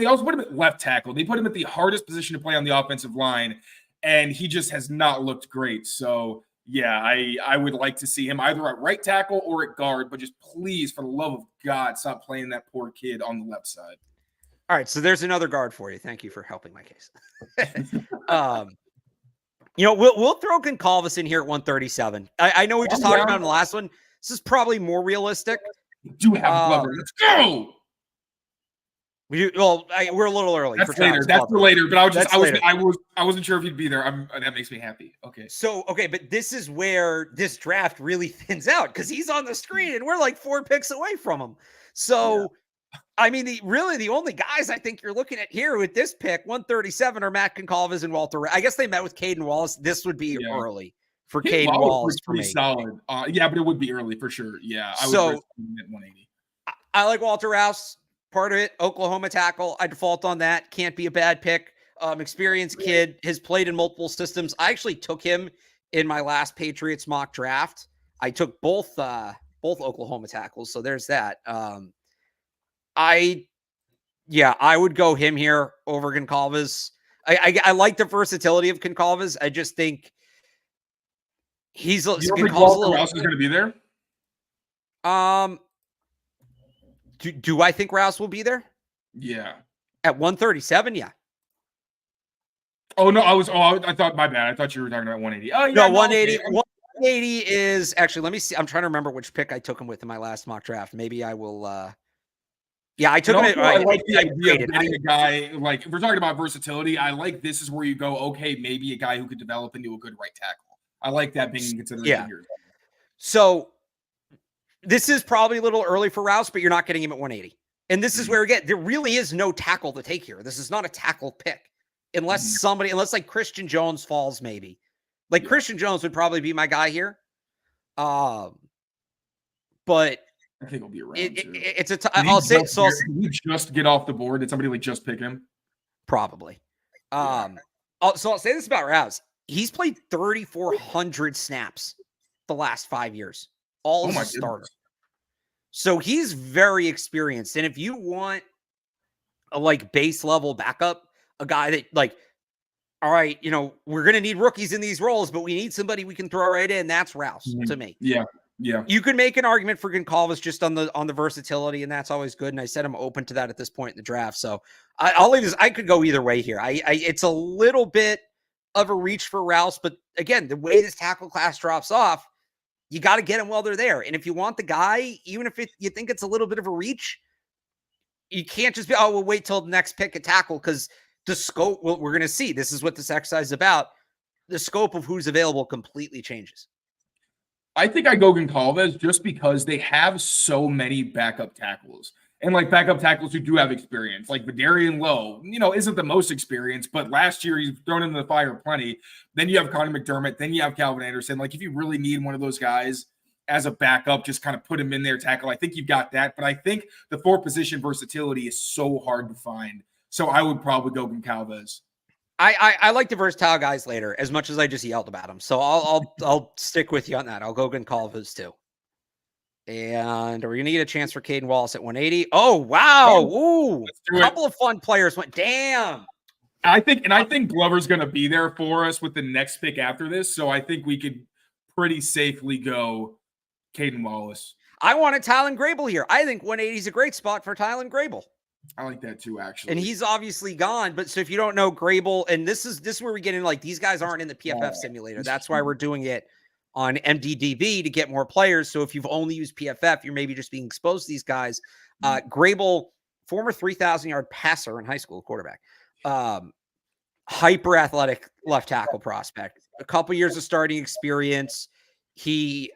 also put him at left tackle. They put him at the hardest position to play on the offensive line, and he just has not looked great. So, yeah, I would like to see him either at right tackle or at guard, but just please, for the love of God, stop playing that poor kid on the left side. All right, so there's another guard for you. Thank you for helping my case. We'll throw Goncalves in here at 137. I know we just talked about in the last one. This is probably more realistic. We do have Glover. Let's go. We're a little early. That's later. That's for later. But I wasn't sure if he'd be there. That makes me happy. Okay. So but this is where this draft really thins out because he's on the screen and we're like 4 picks away from him. So. Yeah. I mean, the only guys I think you're looking at here with this pick, 137, are Matt Goncalves and Walter. I guess they met with Caden Wallace. This would be early for Caden Wallace for me. Solid. But it would be early for sure. Yeah. I would at 180. I like Walter Rouse. Part of it, Oklahoma tackle. I default on that. Can't be a bad pick. Experienced kid, has played in multiple systems. I actually took him in my last Patriots mock draft. I took both Oklahoma tackles. So there's that. I would go him here over Goncalves. I like the versatility of Goncalves. I just think he's Rouse is going to be there. Do I think Rouse will be there? Yeah. At 137, yeah. Oh no, I thought my bad. I thought you were talking about 180. Oh yeah, no, 180. 180 is actually. Let me see. I'm trying to remember which pick I took him with in my last mock draft. Maybe I will. Yeah, I took him. I like the idea of getting a guy, like, if we're talking about versatility, I like this is where you go, okay, maybe a guy who could develop into a good right tackle. I like that being considered here. So this is probably a little early for Rouse, but you're not getting him at 180. And this is where, again, there really is no tackle to take here. This is not a tackle pick. Unless like Christian Jones falls, maybe. Like Christian Jones would probably be my guy here. But I think he'll be around. I'll say so. Did he just get off the board? Did somebody just pick him? Probably. So I'll say this about Rouse. He's played 3,400 snaps the last 5 years. All as a starter. So he's very experienced. And if you want a like base level backup, a guy that like, all right, we're going to need rookies in these roles, but we need somebody we can throw right in. That's Rouse to me. Yeah. You could make an argument for Goncalves just on the versatility, and that's always good. And I said I'm open to that at this point in the draft. So I'll leave this. I could go either way here. It's a little bit of a reach for Rouse, but again, the way this tackle class drops off, you got to get him while they're there. And if you want the guy, even if you think it's a little bit of a reach, you can't just be, we'll wait till the next pick at tackle, because the scope, we're going to see, this is what this exercise is about. The scope of who's available completely changes. I think I go Goncalves just because they have so many backup tackles. And like backup tackles who do have experience, like Vidarian Lowe, isn't the most experienced, but last year he's thrown into the fire plenty. Then you have Connor McDermott. Then you have Calvin Anderson. Like if you really need one of those guys as a backup, just kind of put him in there, tackle. I think you've got that. But I think the 4-position versatility is so hard to find. So I would probably go Goncalves. I like the versatile guys later as much as I just yelled about them. So I'll stick with you on that. I'll go Goncalves too. And are we going to get a chance for Caden Wallace at 180? Oh, wow. Ooh, a couple of fun players went. Damn. I think Glover's going to be there for us with the next pick after this. So I think we could pretty safely go Caden Wallace. I wanted Tylen Grable here. I think 180 is a great spot for Tylen Grable. I like that too, actually. And he's obviously gone. But so if you don't know Grable, and this is where we get in, like, these guys aren't in the PFF simulator. That's why we're doing it on MDDB to get more players. So if you've only used PFF, you're maybe just being exposed to these guys. Grable, former 3,000-yard passer in high school, quarterback, hyper athletic left tackle prospect, a couple years of starting experience. He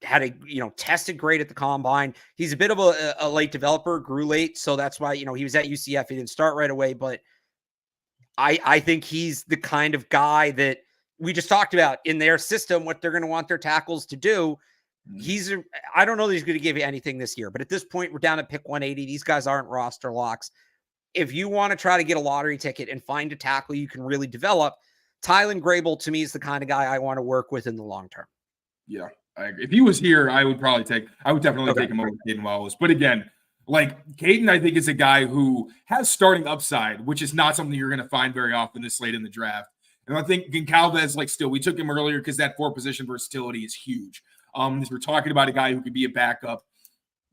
had tested great at the combine. He's a bit of a late developer, grew late. So that's why, he was at UCF. He didn't start right away, but I think he's the kind of guy that we just talked about in their system, what they're going to want their tackles to do. I don't know that he's going to give you anything this year, but at this point, we're down at pick 180. These guys aren't roster locks. If you want to try to get a lottery ticket and find a tackle you can really develop, Tylen Grable to me is the kind of guy I want to work with in the long term. Yeah. If he was here, I would definitely take him over Caden Wallace. But again, like Caden, I think is a guy who has starting upside, which is not something you're going to find very often this late in the draft. And I think Goncalves, we took him earlier because that 4-position versatility is huge. As we're talking about a guy who could be a backup,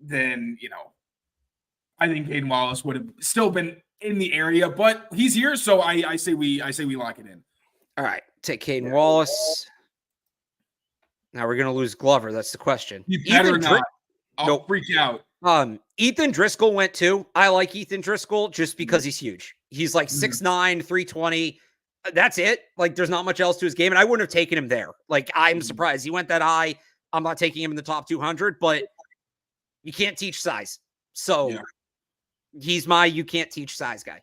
then, I think Caden Wallace would have still been in the area, but he's here. So I say we lock it in. All right. Take Caden Wallace. Now we're going to lose Glover. That's the question. You better not. I'll freak out. Ethan Driscoll went too. I like Ethan Driscoll just because he's huge. He's like 6'9", 320. That's it. Like, there's not much else to his game, and I wouldn't have taken him there. Like, I'm surprised he went that high. I'm not taking him in the top 200, but you can't teach size. So he's my you can't teach size guy.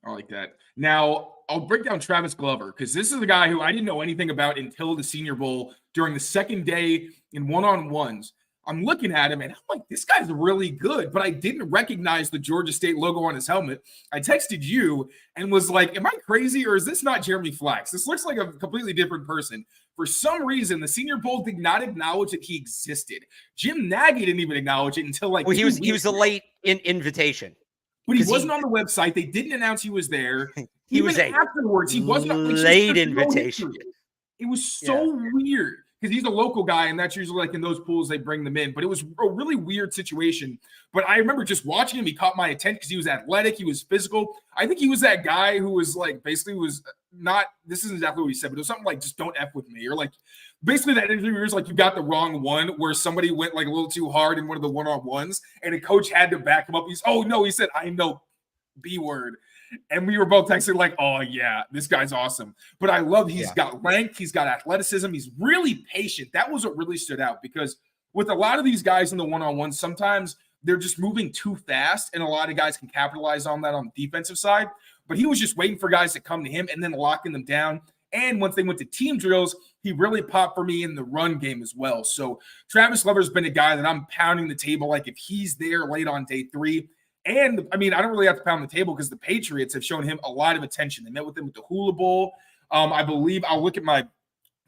I like that. Now, I'll break down Travis Glover because this is the guy who I didn't know anything about until the Senior Bowl during the second day in one-on-ones. I'm looking at him, and I'm like, this guy's really good, but I didn't recognize the Georgia State logo on his helmet. I texted you and was like, am I crazy, or is this not Jeremy Flax? This looks like a completely different person. For some reason, the Senior Bowl did not acknowledge that he existed. Jim Nagy didn't even acknowledge it until he was a late invitation. But he wasn't on the website. They didn't announce he was there. He afterwards. He wasn't late invitation. It was so weird because he's a local guy, and that's usually like in those pools they bring them in. But it was a really weird situation. But I remember just watching him. He caught my attention because he was athletic. He was physical. I think he was that guy who was like basically was not. This isn't exactly what he said, but it was something like just don't F with me, or like basically that interview was like you got the wrong one where somebody went like a little too hard in one of the one-on-ones, and a coach had to back him up. He said I know B word. And we were both texting like, oh, yeah, this guy's awesome. But I love he's got length. He's got athleticism. He's really patient. That was what really stood out because with a lot of these guys in the one-on-one, sometimes they're just moving too fast, and a lot of guys can capitalize on that on the defensive side. But he was just waiting for guys to come to him and then locking them down. And once they went to team drills, he really popped for me in the run game as well. So Travis Glover's been a guy that I'm pounding the table like if he's there late on day 3. And, I mean, I don't really have to pound the table because the Patriots have shown him a lot of attention. They met with him at the Hula Bowl. I believe I'll look at my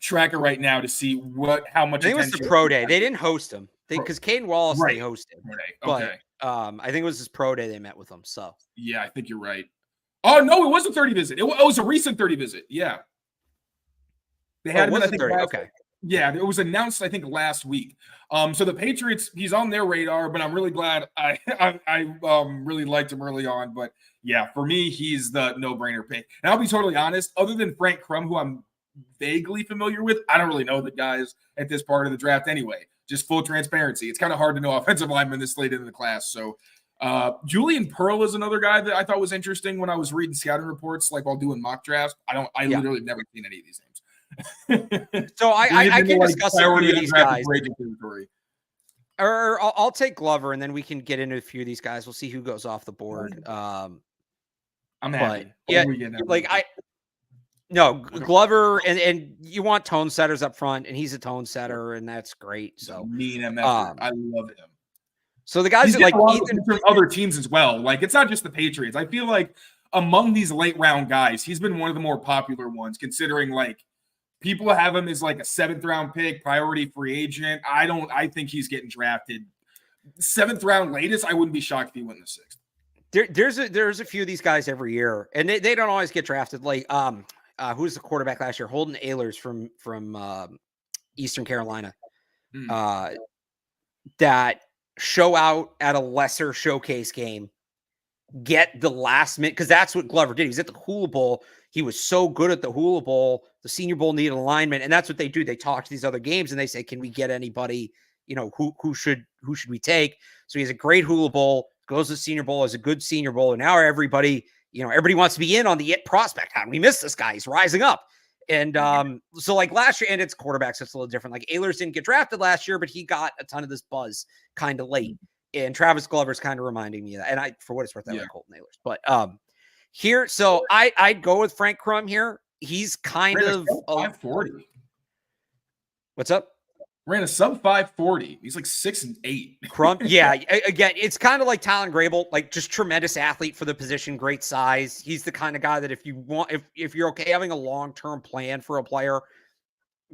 tracker right now to see how much I think it was the pro day. They didn't host him. because Caden Wallace they hosted, okay. But I think it was his pro day they met with him. So yeah, I think you're right. Oh no, it was a 30 visit. It was a recent 30 visit. Yeah, they had him. I think 30. Okay. Yeah, it was announced, I think, last week. So the Patriots, he's on their radar, but I'm really glad. I really liked him early on, but yeah, for me, he's the no-brainer pick. And I'll be totally honest, other than Frank Crum, who I'm vaguely familiar with, I don't really know the guys at this part of the draft anyway. Just full transparency. It's kind of hard to know offensive linemen this late in the class. So Julian Pearl is another guy that I thought was interesting when I was reading scouting reports, like while doing mock drafts. Literally have never seen any of these names. So I can discuss a few of these guys. Or I'll take Glover, and then we can get into a few of these guys. We'll see who goes off the board. I'm happy. Yeah, Glover, and you want tone setters up front, and he's a tone setter, and that's great. So mean MF, I love him. So the guys that like Ethan from other teams as well. Like it's not just the Patriots. I feel like among these late round guys, he's been one of the more popular ones, considering like people have him as like a 7th round pick, priority free agent. I think he's getting drafted 7th round latest. I wouldn't be shocked if he went in the 6th. There's a few of these guys every year, and they don't always get drafted. Like who's the quarterback last year? Holden Ahlers from Eastern Carolina. That show out at a lesser showcase game, get the last minute, because that's what Glover did. He was at the Hula Bowl. He was so good at the Hula Bowl. The Senior Bowl needed alignment, and that's what they do. They talk to these other games, and they say, "Can we get anybody? You know, who should we take?" So he has a great Hula Bowl, goes to the Senior Bowl, has a good Senior Bowl, and now everybody wants to be in on the it prospect. How we missed this guy? He's rising up, and so like last year, and it's quarterbacks. It's a little different. Like Ahlers didn't get drafted last year, but he got a ton of this buzz kind of late. And Travis Glover's kind of reminding me of that. And for what it's worth, I like Holton Ahlers. But here, so I'd go with Frank Crum here. He's kind of 540. What's up? Ran a sub 540. He's like 6'8". Crum, yeah. Again, it's kind of like Talon Grable, like just tremendous athlete for the position, great size. He's the kind of guy that if you want, if you're okay having a long-term plan for a player,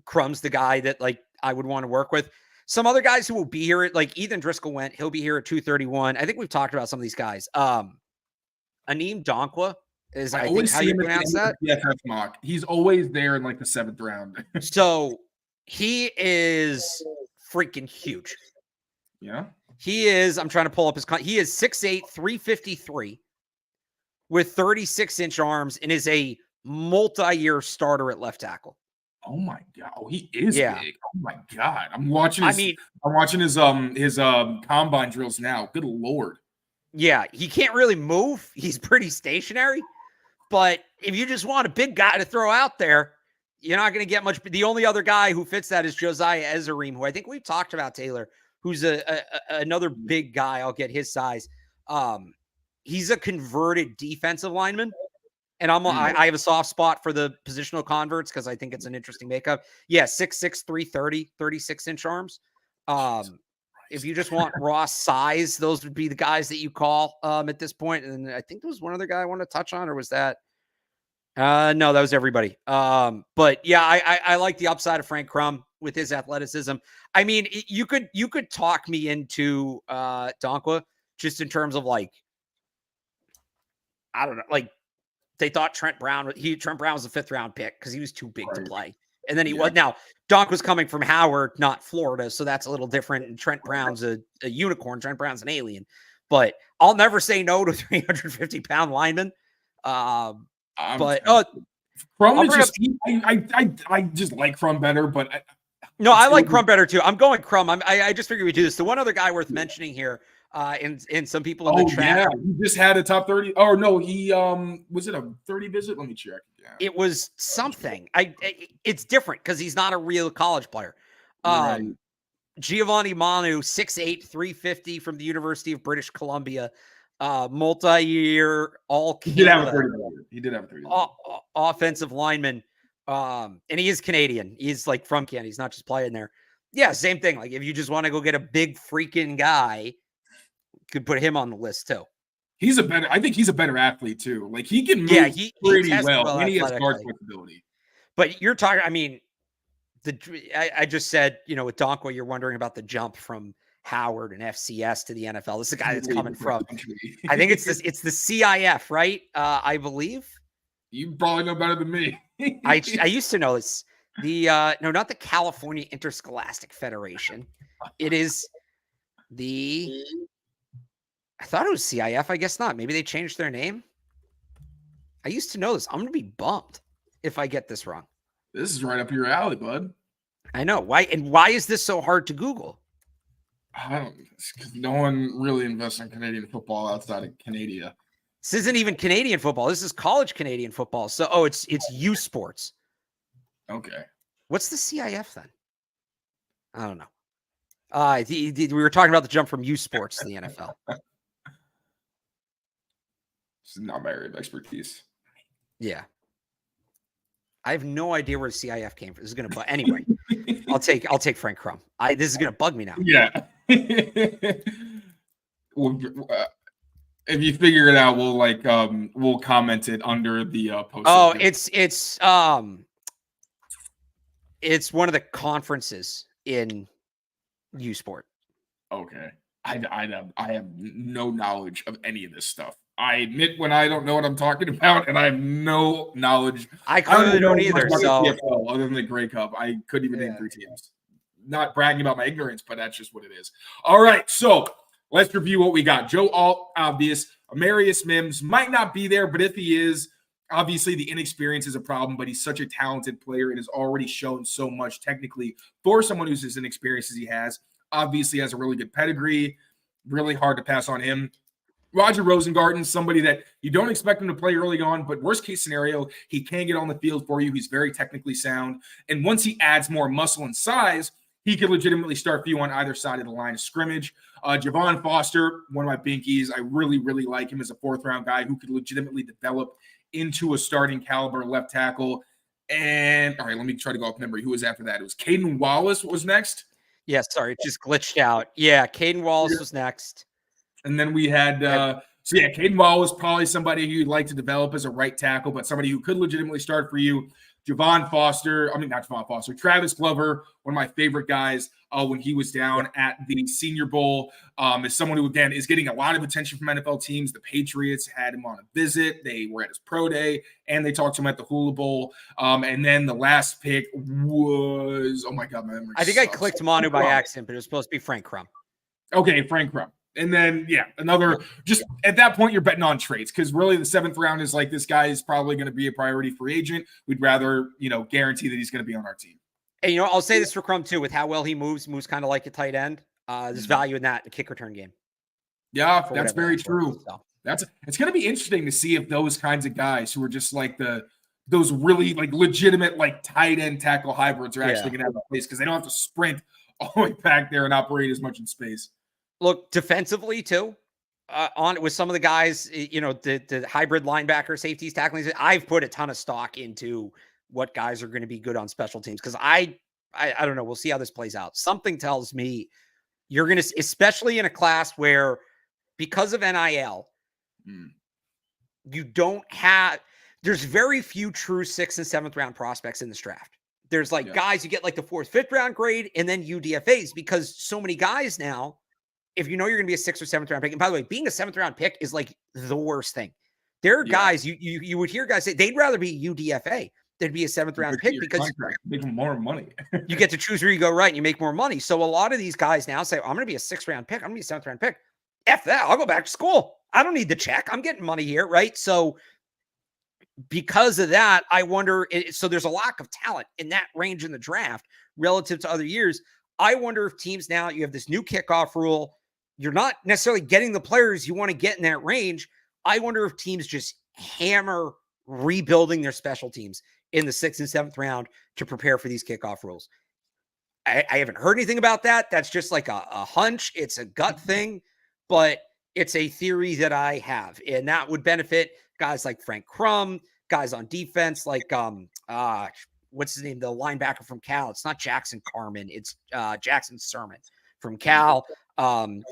Crum's the guy that like I would want to work with. Some other guys who will be here, like Ethan Driscoll he'll be here at 231. I think we've talked about some of these guys. Aneem Donkwa is, I think, how you pronounce that? Yeah, that's mock. He's always there in like the 7th round. So he is freaking huge. Yeah. He is, I'm trying to pull up he is 6'8", 353 with 36-inch arms and is a multi-year starter at left tackle. Oh my God. Oh, he is big. Oh my God. I'm watching his combine drills now. Good Lord. Yeah, he can't really move. He's pretty stationary. But if you just want a big guy to throw out there, you're not going to get much. The only other guy who fits that is Josiah Ezerim, who I think we've talked about, Taylor, who's another big guy. I'll get his size. He's a converted defensive lineman. And I have a soft spot for the positional converts because I think it's an interesting makeup. Yeah, 6'6", 330, 36-inch arms. If you just want raw size, those would be the guys that you call at this point. And I think there was one other guy I wanted to touch on, or was that? No, that was everybody. But yeah, I like the upside of Frank Crum with his athleticism. I mean, you could talk me into Donkwa just in terms of like, I don't know, like they thought Trent Brown was the 5th round pick because he was too big to play. And then he was. Now, Donk was coming from Howard, not Florida, so that's a little different. And Trent Brown's a unicorn. Trent Brown's an alien. But I'll never say no to 350-pound lineman. Crum is just I just like Crum better, but I like Crum better too. I'm going Crum. I just figured we'd do this. The one other guy worth mentioning here, and some people in the chat. Yeah, he just had a top 30. Oh no, he was it a 30 visit? Let me check. Yeah. It was something. It's different because he's not a real college player. Right. Giovanni Manu, 6'8", 350 from the University of British Columbia, multi-year all-Canada. He did have a 30. Offensive lineman, and he is Canadian. He's like from Canada. He's not just playing there. Yeah, same thing. Like if you just want to go get a big freaking guy, could put him on the list too. I think he's a better athlete too. Like he can move pretty well, and he has guard flexibility. But you're talking, I mean, I just said, with Donko, you're wondering about the jump from Howard and FCS to the NFL. This is a guy that's coming from, I think it's the CIF, right? I believe. You probably know better than me. I used to know this. No, not the California Interscholastic Federation. It is I thought it was CIF. I guess not. Maybe they changed their name. I used to know this. I'm going to be bummed if I get this wrong. This is right up your alley, bud. I know. Why is this so hard to Google? Because no one really invests in Canadian football outside of Canada. This isn't even Canadian football. This is college Canadian football. So, it's U Sports. Okay. What's the CIF then? I don't know. We were talking about the jump from U Sports to the NFL. This is not my area of expertise. Yeah. I have no idea where the CIF came from. This is going to, anyway, I'll take Frank Crum. This is going to bug me now. Yeah. Well, if you figure it out, we'll comment it under the post. Oh, it's one of the conferences in U Sport. Okay. I have no knowledge of any of this stuff. I admit when I don't know what I'm talking about, and I have no knowledge. I clearly don't either. So, other than the Grey Cup, I couldn't even name 3 teams. Not bragging about my ignorance, but that's just what it is. All right, so let's review what we got. Joe Alt, obvious. Amarius Mims might not be there, but if he is, obviously the inexperience is a problem, but he's such a talented player and has already shown so much technically for someone who's as inexperienced as he has. Obviously has a really good pedigree. Really hard to pass on him. Roger Rosengarten, somebody that you don't expect him to play early on, but worst case scenario, he can get on the field for you. He's very technically sound. And once he adds more muscle and size, he could legitimately start for you on either side of the line of scrimmage. Javon Foster, one of my binkies. I really, really like him as a 4th-round guy who could legitimately develop into a starting caliber left tackle. And, all right, let me try to go off memory. Who was after that? It was Caden Wallace was next. Yeah, sorry, it just glitched out. Yeah, Caden Wallace was next. And then we had, Caden Wallace, probably somebody who you'd like to develop as a right tackle, but somebody who could legitimately start for you. Not Javon Foster, Travis Glover, one of my favorite guys when he was down at the Senior Bowl, is someone who, again, is getting a lot of attention from NFL teams. The Patriots had him on a visit. They were at his pro day, and they talked to him at the Hula Bowl. And then the last pick was, oh my God, my memory I think sucks. I clicked Manu by accident, but it was supposed to be Frank Crum. Okay, Frank Crum. And then, another, just at that point, you're betting on trades because really the 7th round is like, this guy is probably going to be a priority free agent. We'd rather, guarantee that he's going to be on our team. And, I'll say this for Crum too, with how well he moves kind of like a tight end. There's value in that, the kick return game. Yeah, that's very true. It's going to be interesting to see if those kinds of guys who are just like those really like legitimate, like tight end tackle hybrids are actually going to have a place because they don't have to sprint all the way back there and operate as much in space. Look, defensively too, on with some of the guys, the hybrid linebacker, safeties, tackling. I've put a ton of stock into what guys are going to be good on special teams because I don't know. We'll see how this plays out. Something tells me you're going to, especially in a class where because of NIL, you don't have. There's very few true 6th and 7th round prospects in this draft. There's guys you get like the 4th, 5th round grade, and then UDFAs because so many guys now. If you're going to be a 6th or 7th round pick, and by the way, being a 7th round pick is like the worst thing. There are guys you would hear guys say they'd rather be UDFA than be a 7th round pick because make more money. You get to choose where you go right and you make more money. So a lot of these guys now say, I'm going to be a 6th round pick. I'm going to be a 7th round pick. F that. I'll go back to school. I don't need the check. I'm getting money here. Right. So because of that, I wonder. So there's a lack of talent in that range in the draft relative to other years. I wonder if teams now, you have this new kickoff rule. You're not necessarily getting the players you want to get in that range. I wonder if teams just hammer rebuilding their special teams in the 6th and 7th round to prepare for these kickoff rules. I haven't heard anything about that. That's just like a hunch. It's a gut thing, but it's a theory that I have. And that would benefit guys like Frank Crum, guys on defense like, what's his name? The linebacker from Cal. It's not Jackson Carmen. It's Jackson Sermon from Cal. Ryan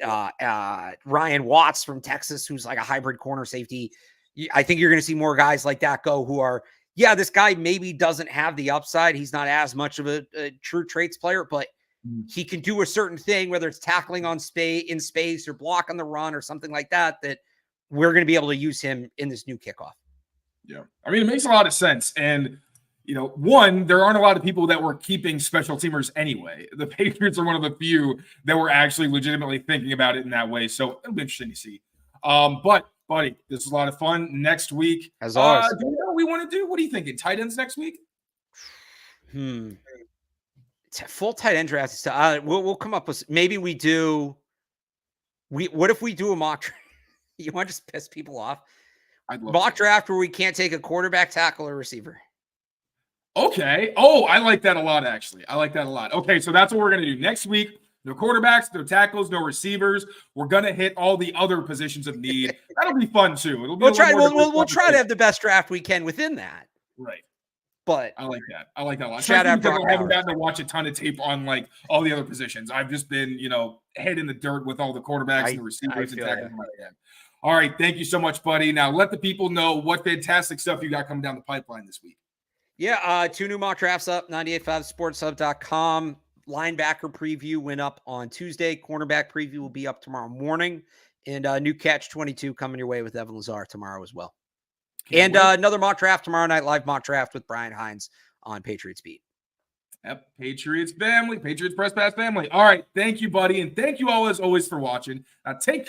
Watts from Texas, who's like a hybrid corner safety. I think you're going to see more guys like that go who are, yeah, this guy maybe doesn't have the upside. He's not as much of a true traits player, but he can do a certain thing, whether it's tackling in space or block on the run or something like that, that we're going to be able to use him in this new kickoff. Yeah. I mean, it makes a lot of sense. And, one, there aren't a lot of people that were keeping special teamers anyway. The Patriots are one of the few that were actually legitimately thinking about it in that way. So it'll be interesting to see. But, buddy, this is a lot of fun. Next week, as always, do you know what we want to do? What are you thinking? Tight ends next week? Full tight end draft. We'll come up with, maybe we do. What if we do a mock draft? You want to just piss people off? I'd love mock draft where we can't take a quarterback, tackle, or receiver. Okay. Oh, I like that a lot, actually. I like that a lot. Okay, so that's what we're going to do next week. No quarterbacks, no tackles, no receivers. We're going to hit all the other positions of need. That'll be fun, too. It'll be we'll try to have the best draft we can within that. Right. But I like that. I like that a lot. Shout out because I haven't gotten to watch a ton of tape on like all the other positions. I've just been, head in the dirt with all the quarterbacks and the receivers and tackles. All right. Thank you so much, buddy. Now let the people know what fantastic stuff you got coming down the pipeline this week. Yeah, 2 new mock drafts up, 985sportshub.com. Linebacker preview went up on Tuesday. Cornerback preview will be up tomorrow morning. And new Catch 22 coming your way with Evan Lazar tomorrow as well. And another mock draft tomorrow night, live mock draft with Brian Hines on Patriots Beat. Yep, Patriots family, Patriots Press Pass family. All right, thank you, buddy. And thank you all, as always, for watching. Now take